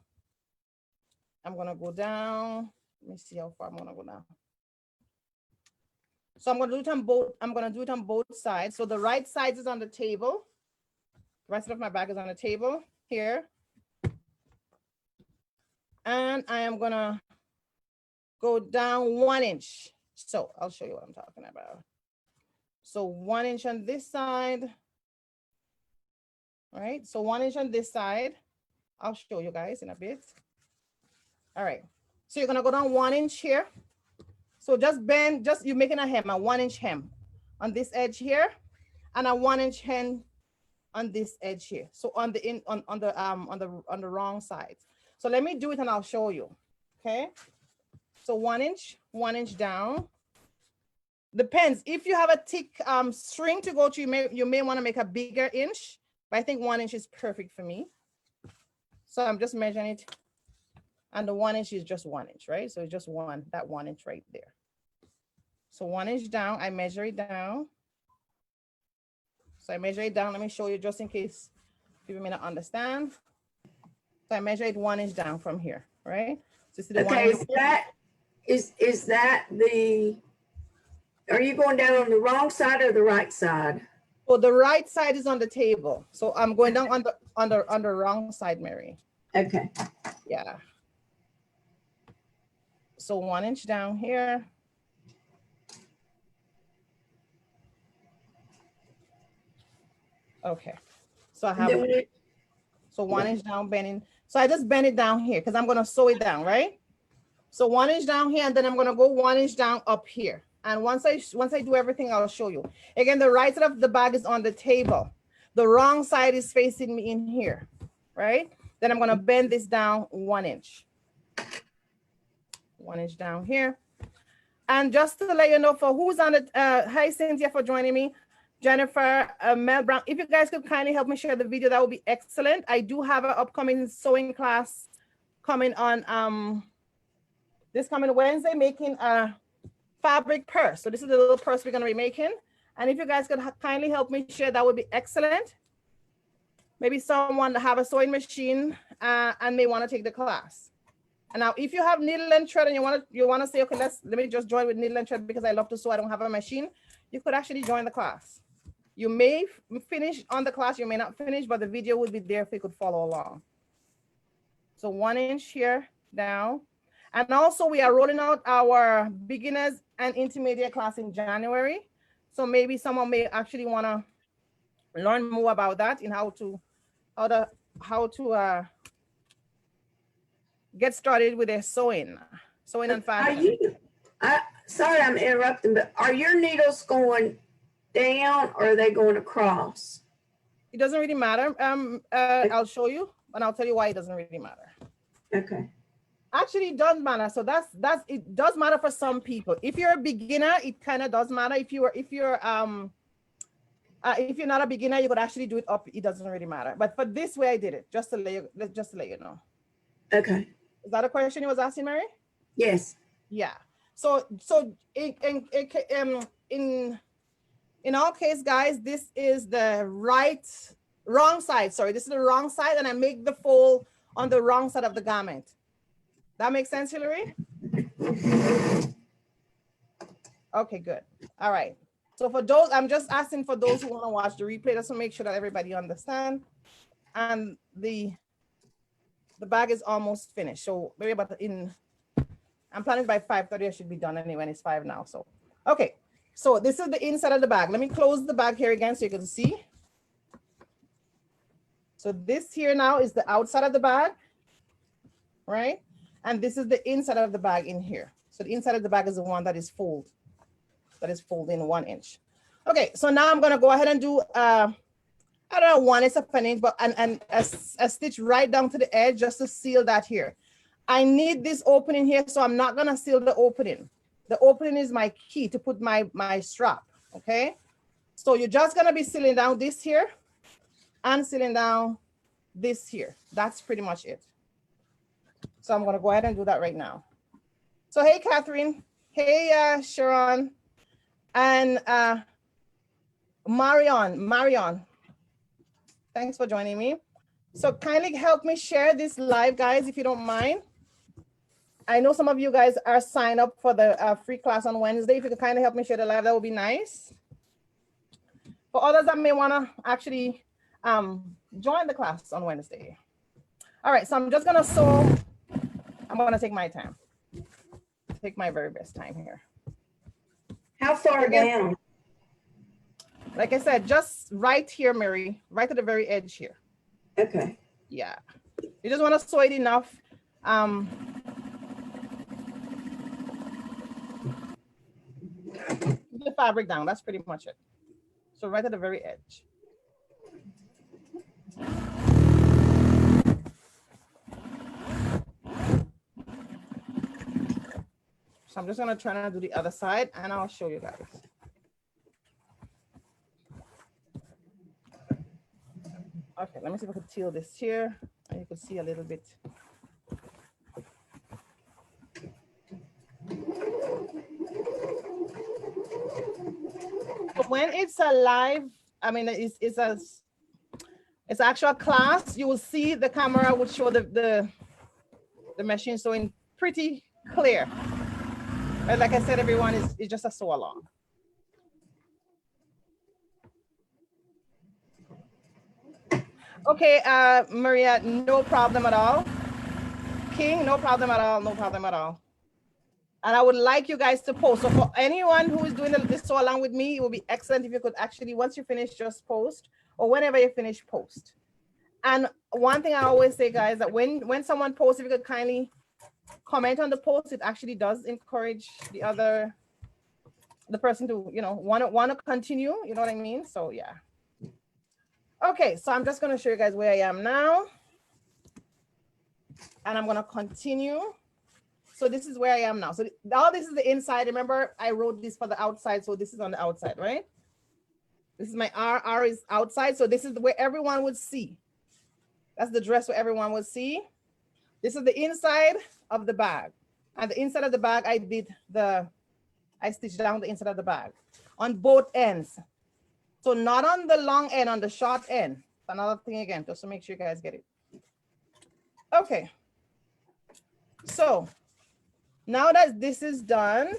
I'm going to go down. Let me see how far I'm going to go down. So I'm going to do it on both. I'm going to do it on both sides. So the right side is on the table. The right side of my bag is on the table here. And I am going to go down 1 inch. So I'll show you what I'm talking about. So 1 inch on this side. All right, so 1 inch on this side. I'll show you guys in a bit. All right, so you're gonna go down 1 inch here. So just bend, you're making a hem, a 1 inch hem on this edge here, and a 1 inch hem on this edge here. So on the wrong side. So let me do it and I'll show you. Okay. So 1 inch down. Depends. If you have a thick string to go to, you may want to make a bigger inch, but I think 1 inch is perfect for me. So I'm just measuring it. And the 1 inch is just 1 inch, right? So it's just that 1 inch right there. So 1 inch down, I measure it down. So I measure it down. Let me show you just in case people may not understand. So I measure it 1 inch down from here, right? So see the okay, is that the, are you going down on the wrong side or the right side? Well, the right side is on the table. So I'm going down on the wrong side, Mary. Okay. Yeah. So 1 inch down here. Okay. So I have, so 1 inch down bending. So I just bend it down here because I'm going to sew it down, right? So 1 inch down here, and then I'm going to go 1 inch down up here. And once I do everything, I'll show you. Again, the right side of the bag is on the table. The wrong side is facing me in here, right? Then I'm going to bend this down 1 inch. 1 inch down here. And just to let you know, for who's on the, hi Cynthia for joining me, Jennifer, Mel Brown, if you guys could kindly help me share the video, that would be excellent. I do have an upcoming sewing class coming on this coming Wednesday, making a fabric purse. So this is the little purse we're going to be making. And if you guys could kindly help me share, that would be excellent. Maybe someone have a sewing machine and may want to take the class. And now if you have needle and thread and you want to say, okay, let me just join with needle and thread because I love to sew, I don't have a machine, you could actually join the class. You may finish on the class, you may not finish, but the video would be there if you could follow along. So 1 inch here down. And also we are rolling out our beginners and intermediate class in January. So maybe someone may actually want to learn more about that in how to get started with their sewing and fabric. Sorry, I'm interrupting, but are your needles going down or are they going across? It doesn't really matter. I'll show you and I'll tell you why it doesn't really matter. Okay. Actually, it does matter. So it does matter for some people. If you're a beginner, it kind of does matter. If you're not a beginner, you could actually do it up. It doesn't really matter. But for this way, I did it just to let you know. Okay. Is that a question you was asking, Mary? Yes. Yeah. So in our case, guys, this is the wrong side. Sorry, this is the wrong side, and I make the fold on the wrong side of the garment. That makes sense, Hillary? Okay, good. All right. So for those, I'm just asking for those who want to watch the replay, just to make sure that everybody understands. And the bag is almost finished. So maybe about I'm planning by 5:30. I should be done anyway. It's 5 now. So, okay. So this is the inside of the bag. Let me close the bag here again so you can see. So this here now is the outside of the bag, right? And this is the inside of the bag in here. So the inside of the bag is the one that is folded in 1 inch. Okay, so now I'm gonna go ahead and do I don't know, 1/8 inch, but and a stitch right down to the edge just to seal that here. I need this opening here, so I'm not gonna seal the opening. The opening is my key to put my strap, okay? So you're just gonna be sealing down this here and sealing down this here. That's pretty much it. So I'm gonna go ahead and do that right now. So hey, Catherine. Hey, Sharon. And Marion. Thanks for joining me. So kindly help me share this live, guys, if you don't mind. I know some of you guys are signed up for the free class on Wednesday. If you could kindly help me share the live, that would be nice. For others that may want to actually join the class on Wednesday. All right, so I'm just gonna sew. I'm gonna take my time. Take my very best time here. How far down? Like I said, just right here, Mary, right to the very edge here. Okay. Yeah. You just want to sew it enough. The fabric down, that's pretty much it. So right at the very edge. So I'm just gonna try to do the other side and I'll show you guys. Okay, let me see if I can tilt this here and you can see a little bit. So when it's a live, I mean, it's actual class, you will see the camera would show the machine sewing pretty clear. But like I said, everyone is just a sew along. Okay, Maria, no problem at all. King, no problem at all, no problem at all. And I would like you guys to post. So for anyone who is doing this sew along with me, it would be excellent if you could actually, once you finish, just post, or whenever you finish, post. And one thing I always say, guys, that when someone posts, if you could kindly comment on the post, it actually does encourage the person to, want to continue, you know what I mean? So yeah. Okay, so I'm just gonna show you guys where I am now. And I'm gonna continue. So this is where I am now. So all this is the inside. Remember, I wrote this for the outside. So this is on the outside, right? This is my R is outside. So this is where everyone would see. That's the dress where everyone would see. This is the inside of the bag. And the inside of the bag, I stitched down the inside of the bag on both ends. So not on the long end, on the short end. Another thing again, just to make sure you guys get it. Okay. So now that this is done,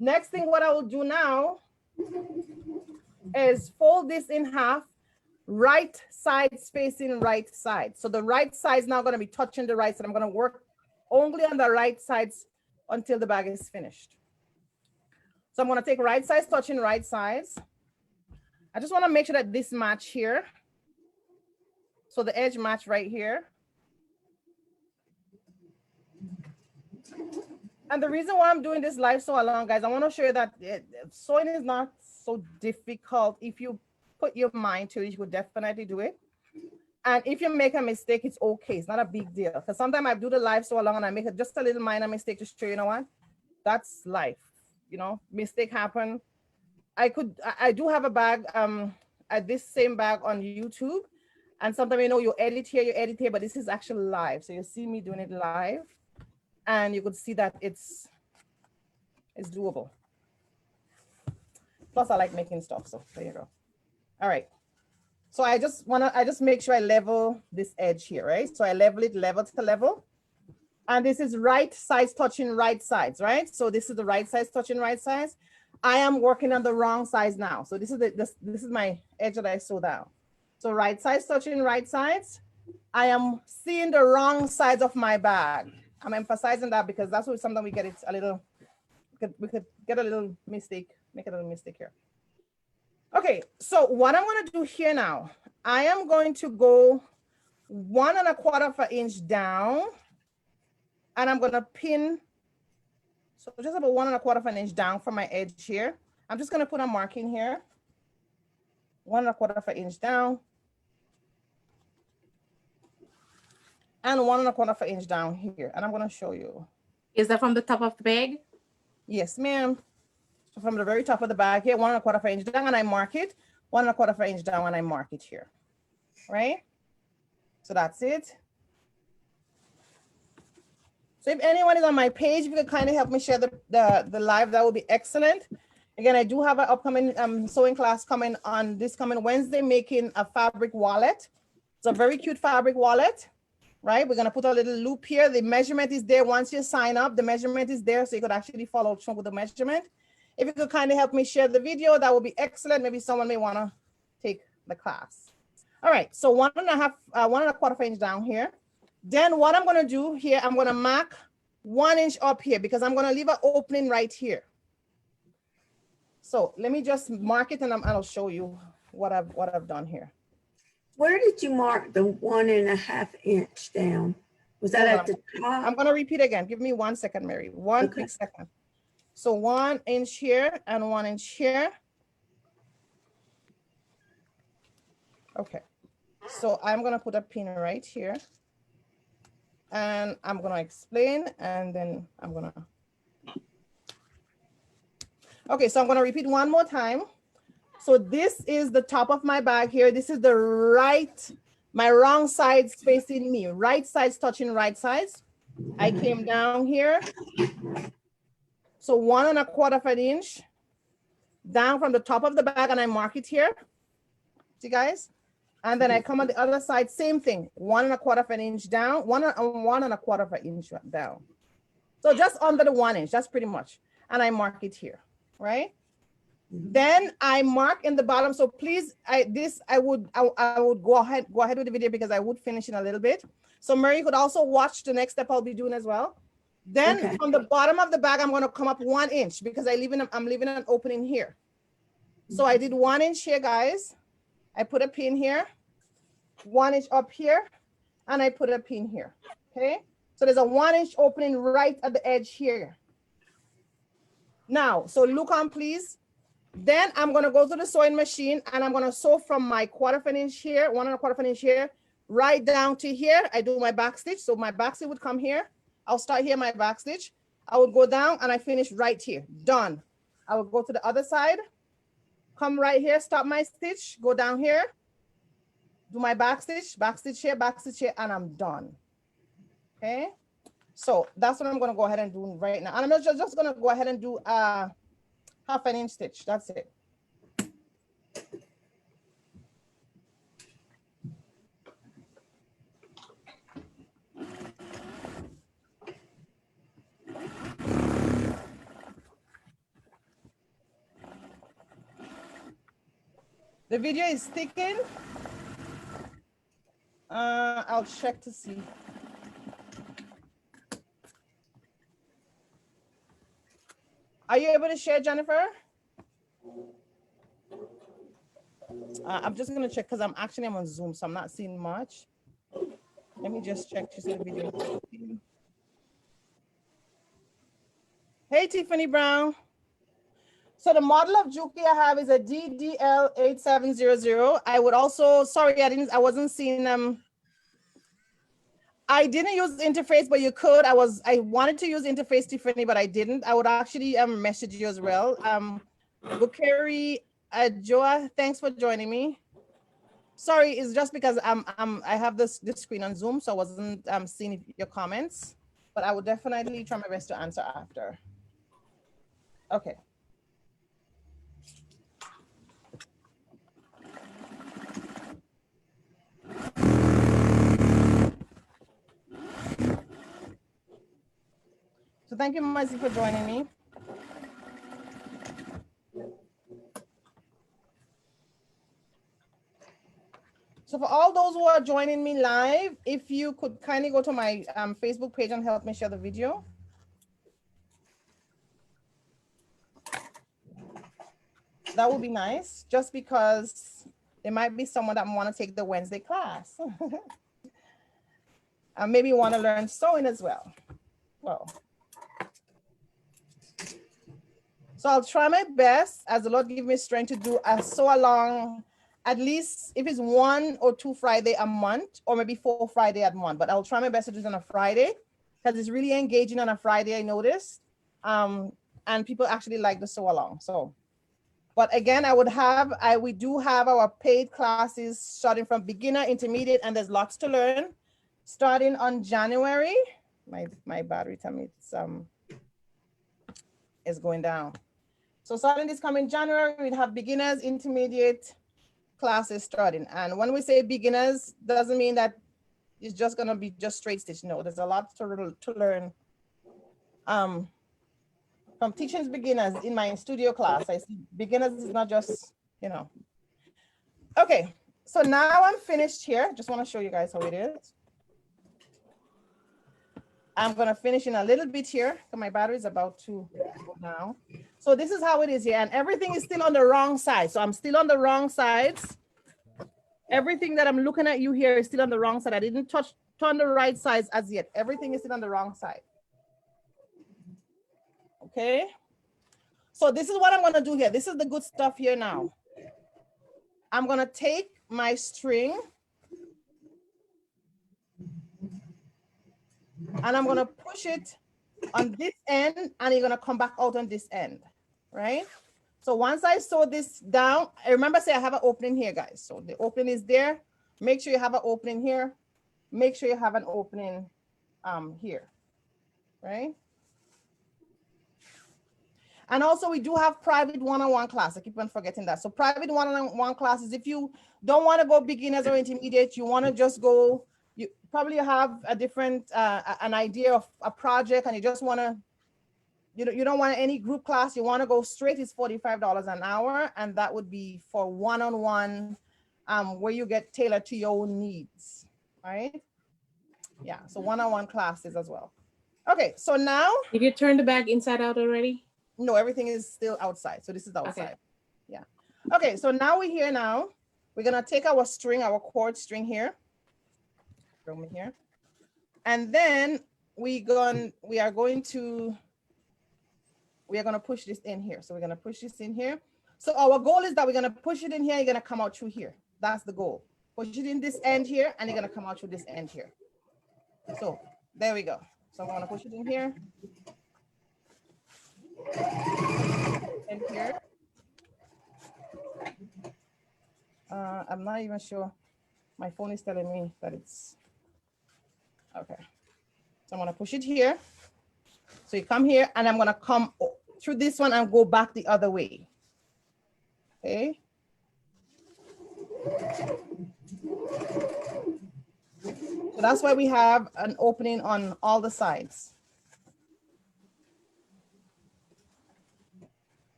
next thing what I will do now is fold this in half, right side facing right side. So the right side is now going to be touching the right side. I'm going to work only on the right sides until the bag is finished. So I'm going to take right sides touching right sides. I just want to make sure that this match here. So the edge match right here. And the reason why I'm doing this live sew along, guys, I want to show you that sewing is not so difficult. If you put your mind to it, you could definitely do it. And if you make a mistake, it's okay. It's not a big deal. Because sometimes I do the live sew along and I make just a little minor mistake to show you, know what? That's life. Mistake happen. I do have a bag, this same bag on YouTube. And sometimes, you edit here, but this is actually live. So you see me doing it live. And you could see that it's doable. Plus I like making stuff, so there you go. All right. So I just make sure I level this edge here, right? So I level it level to level. And this is right sides touching right sides, right? So this is the right sides touching right sides. I am working on the wrong sides now. So this is my edge that I sew down. So right sides touching right sides. I am seeing the wrong sides of my bag. I'm emphasizing that because that's what sometimes we get it a little, we could get a little mistake, make a little mistake here. Okay, so what I'm gonna do here now, I am going to go 1 1/4 of an inch down, and I'm gonna pin, so just about 1 1/4 of an inch down from my edge here. I'm just gonna put a marking here, 1 1/4 of an inch down, and 1 1/4 of an inch down here, and I'm gonna show you. Is that from the top of the bag? Yes, ma'am. So from the very top of the bag here, 1 1/4 of an inch down, and I mark it, 1 1/4 of an inch down, and I mark it here, right? So that's it. So if anyone is on my page, if you could kind of help me share the live, that would be excellent. Again, I do have an upcoming sewing class coming on this coming Wednesday, making a fabric wallet. It's a very cute fabric wallet, right? We're gonna put a little loop here. The measurement is there. Once you sign up, the measurement is there, so you could actually follow through with the measurement. If you could kind of help me share the video, that would be excellent. Maybe someone may wanna take the class. All right, so 1 1/4 inch down here. Then what I'm gonna do here, I'm gonna mark 1 inch up here because I'm gonna leave an opening right here. So let me just mark it, and I'll show you what I've done here. Where did you mark the 1 1/2 inch down? Was that at the top? I'm gonna repeat again. Give me 1 second, Mary. One quick second. So 1 inch here and 1 inch here. Okay. So I'm gonna put a pin right here, and I'm gonna explain, and then I'm gonna. Okay, so I'm gonna repeat one more time. So this is the top of my bag here. This is the right, my wrong side facing me. Right side's touching right sides. I came down here. So 1 1/4 of an inch down from the top of the bag, and I mark it here. See, guys? And then I come on the other side, same thing. 1 1/4 of an inch down, 1 1/4 of an inch down. So just under the 1 inch, that's pretty much. And I mark it here, right? Then I mark in the bottom. So please, I would go ahead with the video because I would finish in a little bit. So Mary could also watch the next step I'll be doing as well. Then from the bottom of the bag, I'm going to come up 1 inch because I'm leaving an opening here. So I did 1 inch here, guys. I put a pin here, 1 inch up here, and I put a pin here. Okay. So there's a 1 inch opening right at the edge here. Now, so look on, please. Then I'm going to go to the sewing machine, and I'm going to sew from my 1/4 of an inch here, 1 1/4 of an inch here, right down to here. I do my back stitch. So my back stitch would come here. I'll start here, my back stitch. I would go down, and I finish right here. Done. I will go to the other side, come right here, stop my stitch, go down here, do my back stitch here, and I'm done. Okay. So that's what I'm going to go ahead and do right now. And I'm just going to go ahead and do 1/2 inch stitch. That's it. The video is sticking. I'll check to see. Are you able to share, Jennifer? I'm just going to check because I'm on Zoom, so I'm not seeing much. Let me just check to see the video. Hey, Tiffany Brown. So the model of Juki I have is a DDL8700. I would also, sorry, I wasn't seeing them. I didn't use interface, but you could. I wanted to use interface, Tiffany, but I didn't. I would actually message you as well. Bukeri Joa, thanks for joining me. Sorry, it's just because I have this screen on Zoom, so I wasn't seeing your comments, but I would definitely try my best to answer after. Okay. So thank you, Mazi, for joining me. So for all those who are joining me live, if you could kindly go to my Facebook page and help me share the video. That would be nice, just because there might be someone that want to take the Wednesday class. And maybe want to learn sewing as well. Well, so I'll try my best as the Lord give me strength to do a sew along, at least if it's 1 or 2 Friday a month, or maybe 4 Friday a month, but I'll try my best to do it on a Friday because it's really engaging on a Friday, I noticed. And people actually like the sew along. So, but again, we do have our paid classes starting from beginner, intermediate, and there's lots to learn. Starting on January, my battery tell me it's going down. So starting this coming January, we'd have beginners, intermediate classes starting. And when we say beginners, doesn't mean that it's just gonna be just straight stitch. No, there's a lot to learn. From teaching beginners in my studio class, I see beginners is not just, Okay, so now I'm finished here. Just wanna show you guys how it is. I'm gonna finish in a little bit here, because my battery is about to go down. So this is how it is here, and everything is still on the wrong side. So I'm still on the wrong sides. Everything that I'm looking at you here is still on the wrong side. I didn't turn the right sides as yet. Everything is still on the wrong side. Okay. So this is what I'm gonna do here. This is the good stuff here now. I'm gonna take my string and I'm gonna push it on this end and you're gonna come back out on this end, right? So once I sew this down, I remember say I have an opening here, guys. So the opening is there. Make sure you have an opening here. Make sure you have an opening here, right? And also we do have private one-on-one class. I keep on forgetting that. So private one-on-one classes, if you don't want to go beginners or intermediate, you want to just go, you probably have a different, an idea of a project and you just want to, you don't want any group class, you want to go straight, it's $45 an hour. And that would be for one-on-one, where you get tailored to your own needs, right? Yeah, so one-on-one classes as well. Okay, so now. Did you turn the bag inside out already? No, everything is still outside. So this is outside. Okay. Yeah. Okay, so now we're here now. We're gonna take our string, our cord string here. From here. And then we are going to push this in here. So we're gonna push this in here. So our goal is that we're gonna push it in here, you're gonna come out through here. That's the goal. Push it in this end here, and you're gonna come out through this end here. So there we go. So I'm gonna push it in here. And here. I'm not even sure. My phone is telling me that it's okay. So I'm gonna push it here. So you come here and I'm gonna come through this one and go back the other way. Okay. So that's why we have an opening on all the sides.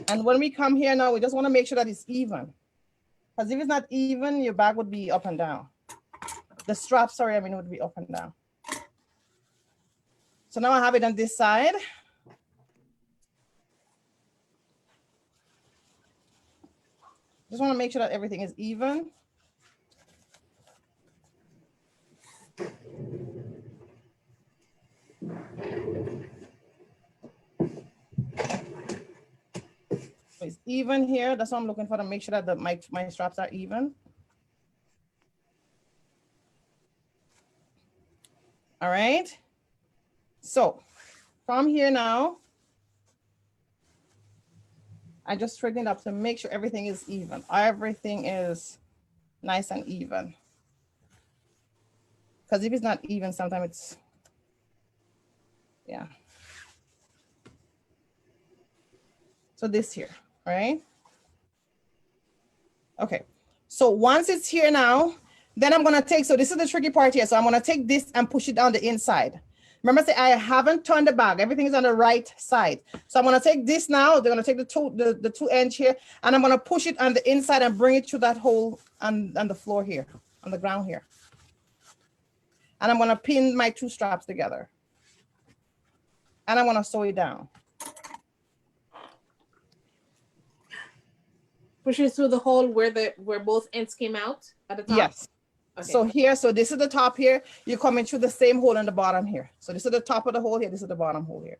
And when we come here now, we just want to make sure that it's even. Because if it's not even, your bag would be up and down. The strap, sorry, I mean, it would be up and down. So now I have it on this side. Just want to make sure that everything is even. So it's even here. That's what I'm looking for, to make sure that my straps are even. All right. So from here now, I just straighten it up to make sure everything is even. Everything is nice and even. Because if it's not even, sometimes it's, yeah. So this here, right? Okay, so once it's here now, then I'm gonna take, so this is the tricky part here. So I'm gonna take this and push it down the inside. Remember, say I haven't turned the bag. Everything is on the right side. So I'm gonna take this now. They're gonna take the two ends here, and I'm gonna push it on the inside and bring it through that hole on the floor here, on the ground here. And I'm gonna pin my two straps together. And I'm gonna sew it down. Push it through the hole where both ends came out at the top? Yes. Okay. So here, so this is the top here. You're coming through the same hole in the bottom here. So this is the top of the hole here. This is the bottom hole here.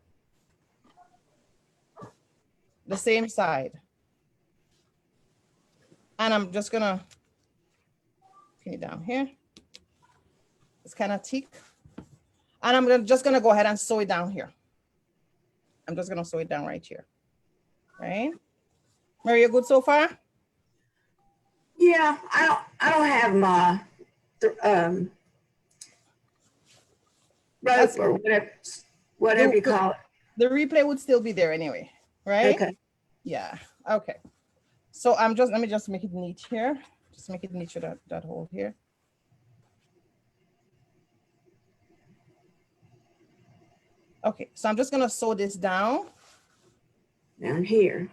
The same side. And I'm just gonna pin it down here. It's kind of thick. And I'm just gonna go ahead and sew it down here. I'm just gonna sew it down right here. Right? Mary, you good so far? Yeah, I don't have my rope or whatever you call it. The replay would still be there anyway, right? Okay. Yeah. Okay. So let me just make it neat here. Just make it neat to that hole here. Okay, so I'm just gonna sew this down. Down here.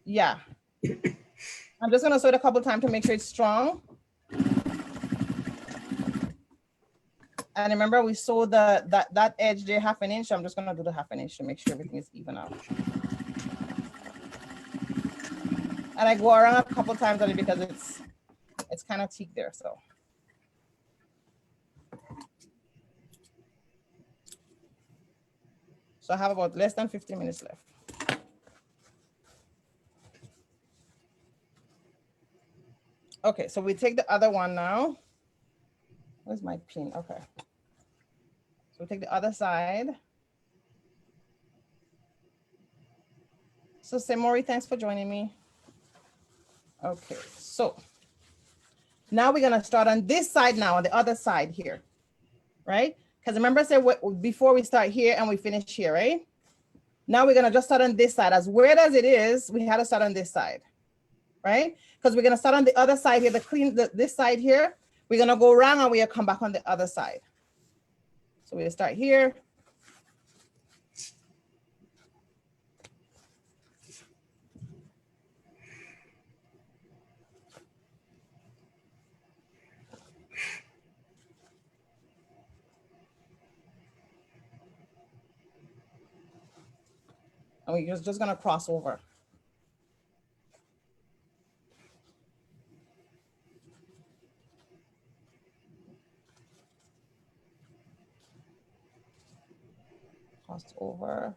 Yeah. I'm just gonna sew it a couple times to make sure it's strong. And remember, we sewed that edge there 1/2 inch. I'm just gonna do the 1/2 inch to make sure everything is even out. And I go around a couple times on it because it's kind of thick there. So I have about less than 15 minutes left. Okay, so we take the other one now. Where's my pin? Okay. So we take the other side. So say, Maury, thanks for joining me. Okay, so now we're gonna start on this side now, on the other side here, right? Because remember I said before we start here and we finish here, right? Now we're gonna just start on this side. As weird as it is, we had to start on this side, right? Because we're gonna start on the other side here, this side here. We're gonna go around and we'll come back on the other side. So we'll start here. And we're just gonna cross over. Cross over.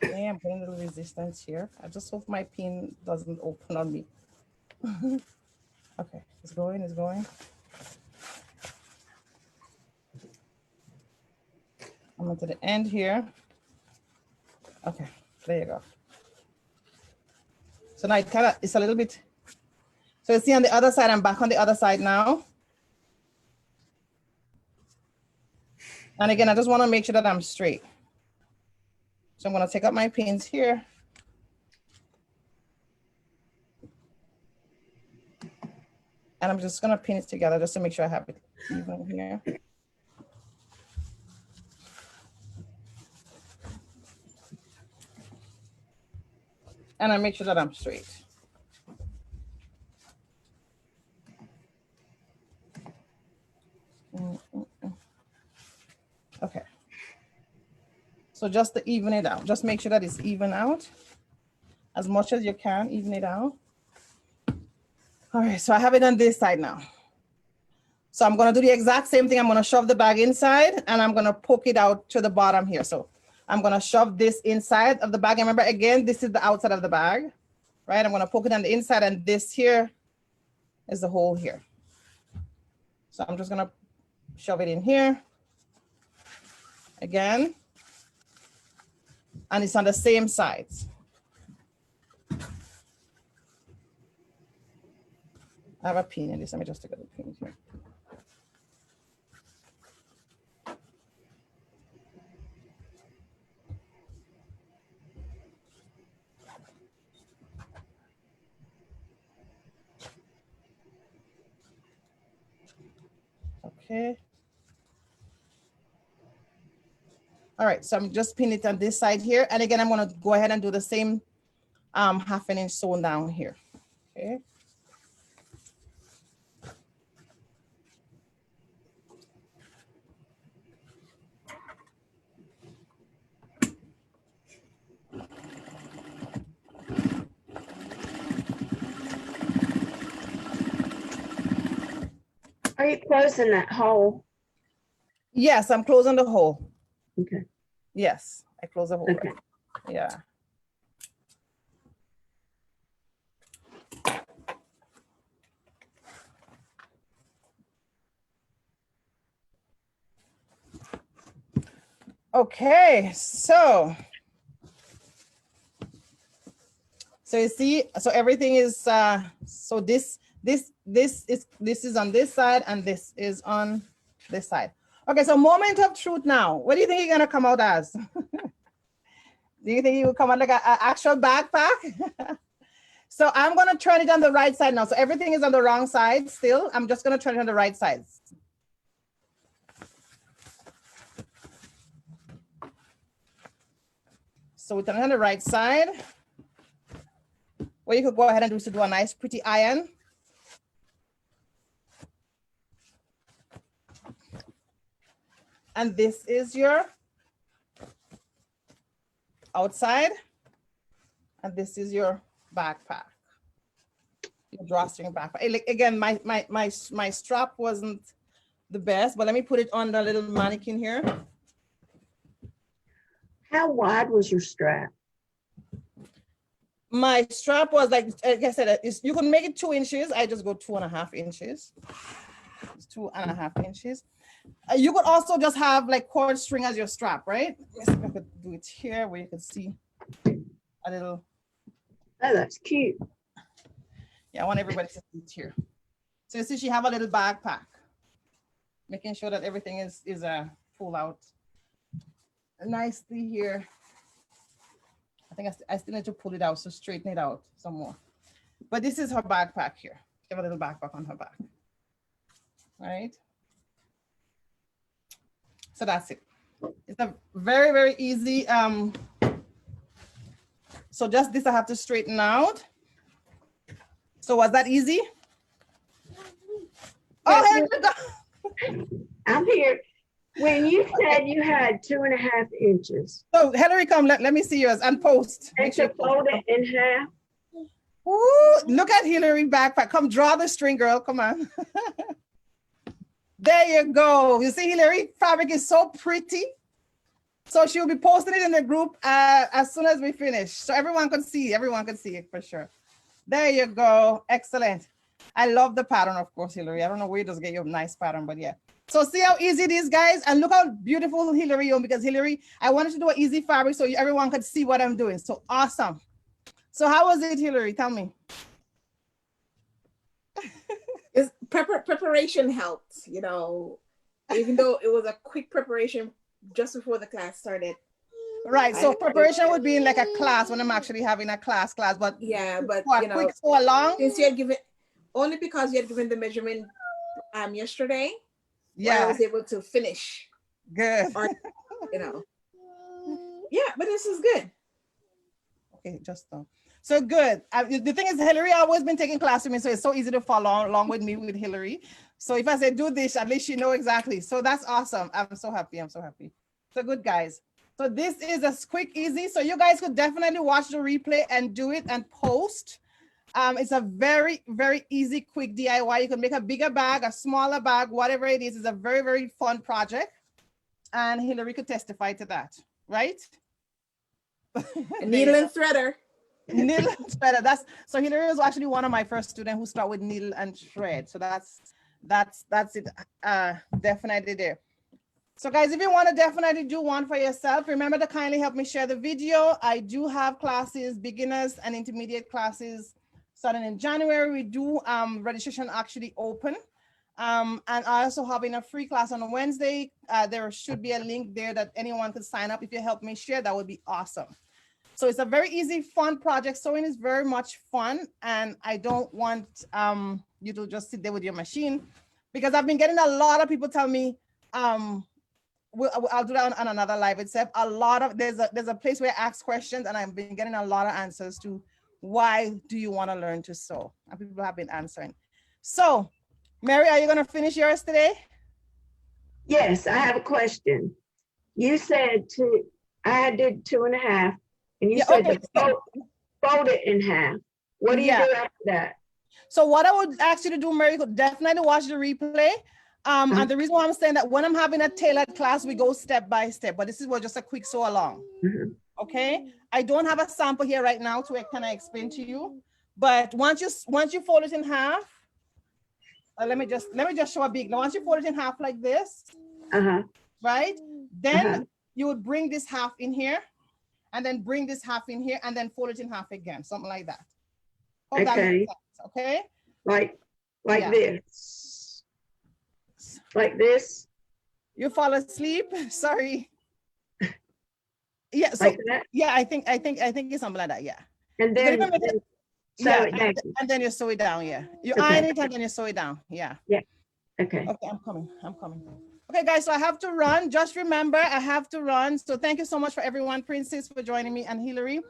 Okay, I'm putting a little resistance here. I just hope my pin doesn't open on me. Okay, it's going, it's going. I'm going to the end here. Okay, there you go. So now it's a little bit, so you see on the other side, I'm back on the other side now. And again, I just want to make sure that I'm straight. So I'm going to take out my pins here. And I'm just going to pin it together just to make sure I have it even here. And I make sure that I'm straight. Okay. So just to even it out, just make sure that it's even out as much as you can, even it out. All right, so I have it on this side now. So I'm gonna do the exact same thing. I'm gonna shove the bag inside and I'm gonna poke it out to the bottom here. So I'm gonna shove this inside of the bag. And remember, again, this is the outside of the bag, right? I'm gonna poke it on the inside and this here is the hole here. So I'm just gonna shove it in here again. And it's on the same sides. I have a pin in this. Let me just take a pin here. Okay. All right, so I'm just pinning it on this side here. And again, I'm gonna go ahead and do the same 1/2 inch sewn down here. Okay. Are you closing that hole? Yes, I'm closing the hole. Okay. Yes, I close the hole. Okay. Right. Yeah. Okay, so you see, so everything is so this is on this side and this is on this side. Okay, so moment of truth now. What do you think you're gonna come out as? Do you think you will come out like an actual backpack? So I'm gonna turn it on the right side now. So everything is on the wrong side still. I'm just gonna turn it on the right side. So we turn it on the right side. What you could go ahead and do is to do a nice pretty iron. And this is your outside. And this is your backpack. Your drawstring backpack. Like, again, my strap wasn't the best, but let me put it on the little mannequin here. How wide was your strap? My strap was like I said, you can make it 2 inches. I just go 2.5 inches. It's 2.5 inches. You could also just have like cord string as your strap, right? Let's see if I could do it here where you can see a little. Oh, that's cute. Yeah, I want everybody to see it here. So you see she have a little backpack, making sure that everything is pull out nicely here. I think I still need to pull it out, so straighten it out some more. But this is her backpack here. She have a little backpack on her back. All right. So that's it. It's a very, very easy. So just this I have to straighten out. So was that easy? Oh, here you go. I'm here. When you said you had 2.5 inches. So Hillary, come, let me see yours and post. And to fold it in half. Ooh, look at Hillary backpack. Come draw the string, girl. Come on. There you go. You see, Hillary, fabric is so pretty. So she'll be posting it in the group as soon as we finish. So everyone can see it for sure. There you go. Excellent. I love the pattern, of course, Hillary. I don't know where you just get your nice pattern, but yeah. So see how easy it is, guys? And look how beautiful Hillary is, because Hillary, I wanted to do an easy fabric so everyone could see what I'm doing. So awesome. So how was it, Hillary? Tell me. Preparation helped, you know, even though it was a quick preparation just before the class started. Right. So preparation would be in like a class when I'm actually having a class, but yeah, but you know, quick so along. Since you had given only because you had given the measurement yesterday, yeah, I was able to finish. Good. Or, you know. Yeah, but this is good. Okay, just so good. The thing is, Hillary always been taking class with me, so it's so easy to follow along with me with Hillary. So if I say do this, at least you know exactly. So that's awesome. I'm so happy. So good, guys. So this is a quick, easy. So you guys could definitely watch the replay and do it and post. It's a very, very easy, quick DIY. You can make a bigger bag, a smaller bag, whatever it is. It's a very, very fun project. And Hillary could testify to that, right? Needle and threader. Needle and threader. So Hillary was actually one of my first students who started with needle and thread. So that's it. Definitely there. So guys, if you want to definitely do one for yourself, remember to kindly help me share the video. I do have classes, beginners and intermediate classes starting in January. We do registration actually open. And I also having a free class on a Wednesday. There should be a link there that anyone could sign up. If you help me share, that would be awesome. So it's a very easy, fun project. Sewing is very much fun. And I don't want you to just sit there with your machine. because I've been getting a lot of people tell me, I'll do that on another live itself. There's a place where I ask questions, and I've been getting a lot of answers to why do you want to learn to sew? And people have been answering. So, Mary, are you going to finish yours today? Yes, I have a question. You said I did 2.5, and you said okay. to fold it in half. What do you do after that? So what I would ask you to do, Mary, definitely watch the replay. And the reason why I'm saying that, when I'm having a tailored class, we go step by step, but this is just a quick sew along. Okay, I don't have a sample here right now to kind of explain to you, but once you fold it in half, let me just show a big. Now, once you fold it in half like this, right, then you would bring this half in here, and then bring this half in here, and then fold it in half again, something like that. Hope that makes sense. Okay, like this, like this. You fall asleep. Sorry. Yeah. So like that? Yeah, I think it's something like that. Yeah. And then sew it down. And then you sew it down. Yeah. You iron it and then you sew it down. Yeah. Yeah. Okay. Okay, I'm coming. Okay, guys. So I have to run. Just remember, I have to run. So thank you so much for everyone, Princess, for joining me, and Hillary.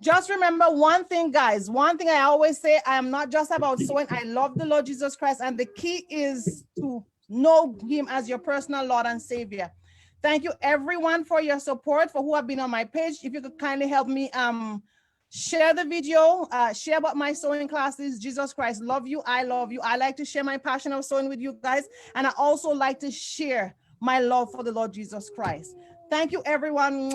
Just remember one thing, guys. One thing I always say: I am not just about sewing. I love the Lord Jesus Christ, and the key is to know Him as your personal Lord and Savior. Thank you, everyone, for your support, for who have been on my page. If you could kindly help me share the video, share about my sewing classes. Jesus Christ, love you. I love you. I like to share my passion of sewing with you guys, and I also like to share my love for the Lord Jesus Christ. Thank you, everyone.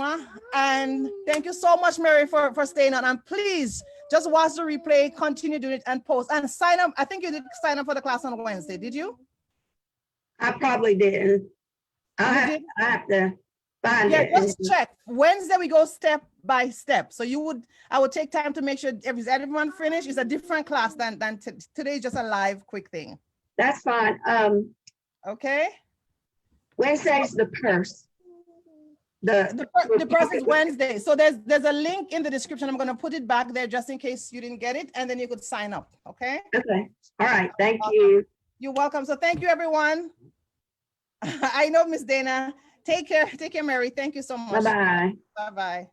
And thank you so much, Mary, for staying on. And please just watch the replay, continue doing it, and post. And sign up. I think you did sign up for the class on Wednesday. Did you? I probably didn't. I have to find it. Just check. Wednesday, we go step by step. So I would take time to make sure everyone finished. It's a different class than today, just a live quick thing. That's fine. Okay. Wednesday's the purse. The purse is Wednesday. So there's a link in the description. I'm going to put it back there just in case you didn't get it, and then you could sign up. Okay. Okay. All right. Thank you. You're welcome. So thank you, everyone. I know, Miss Dana. Take care. Take care, Mary. Thank you so much. Bye-bye. Bye-bye.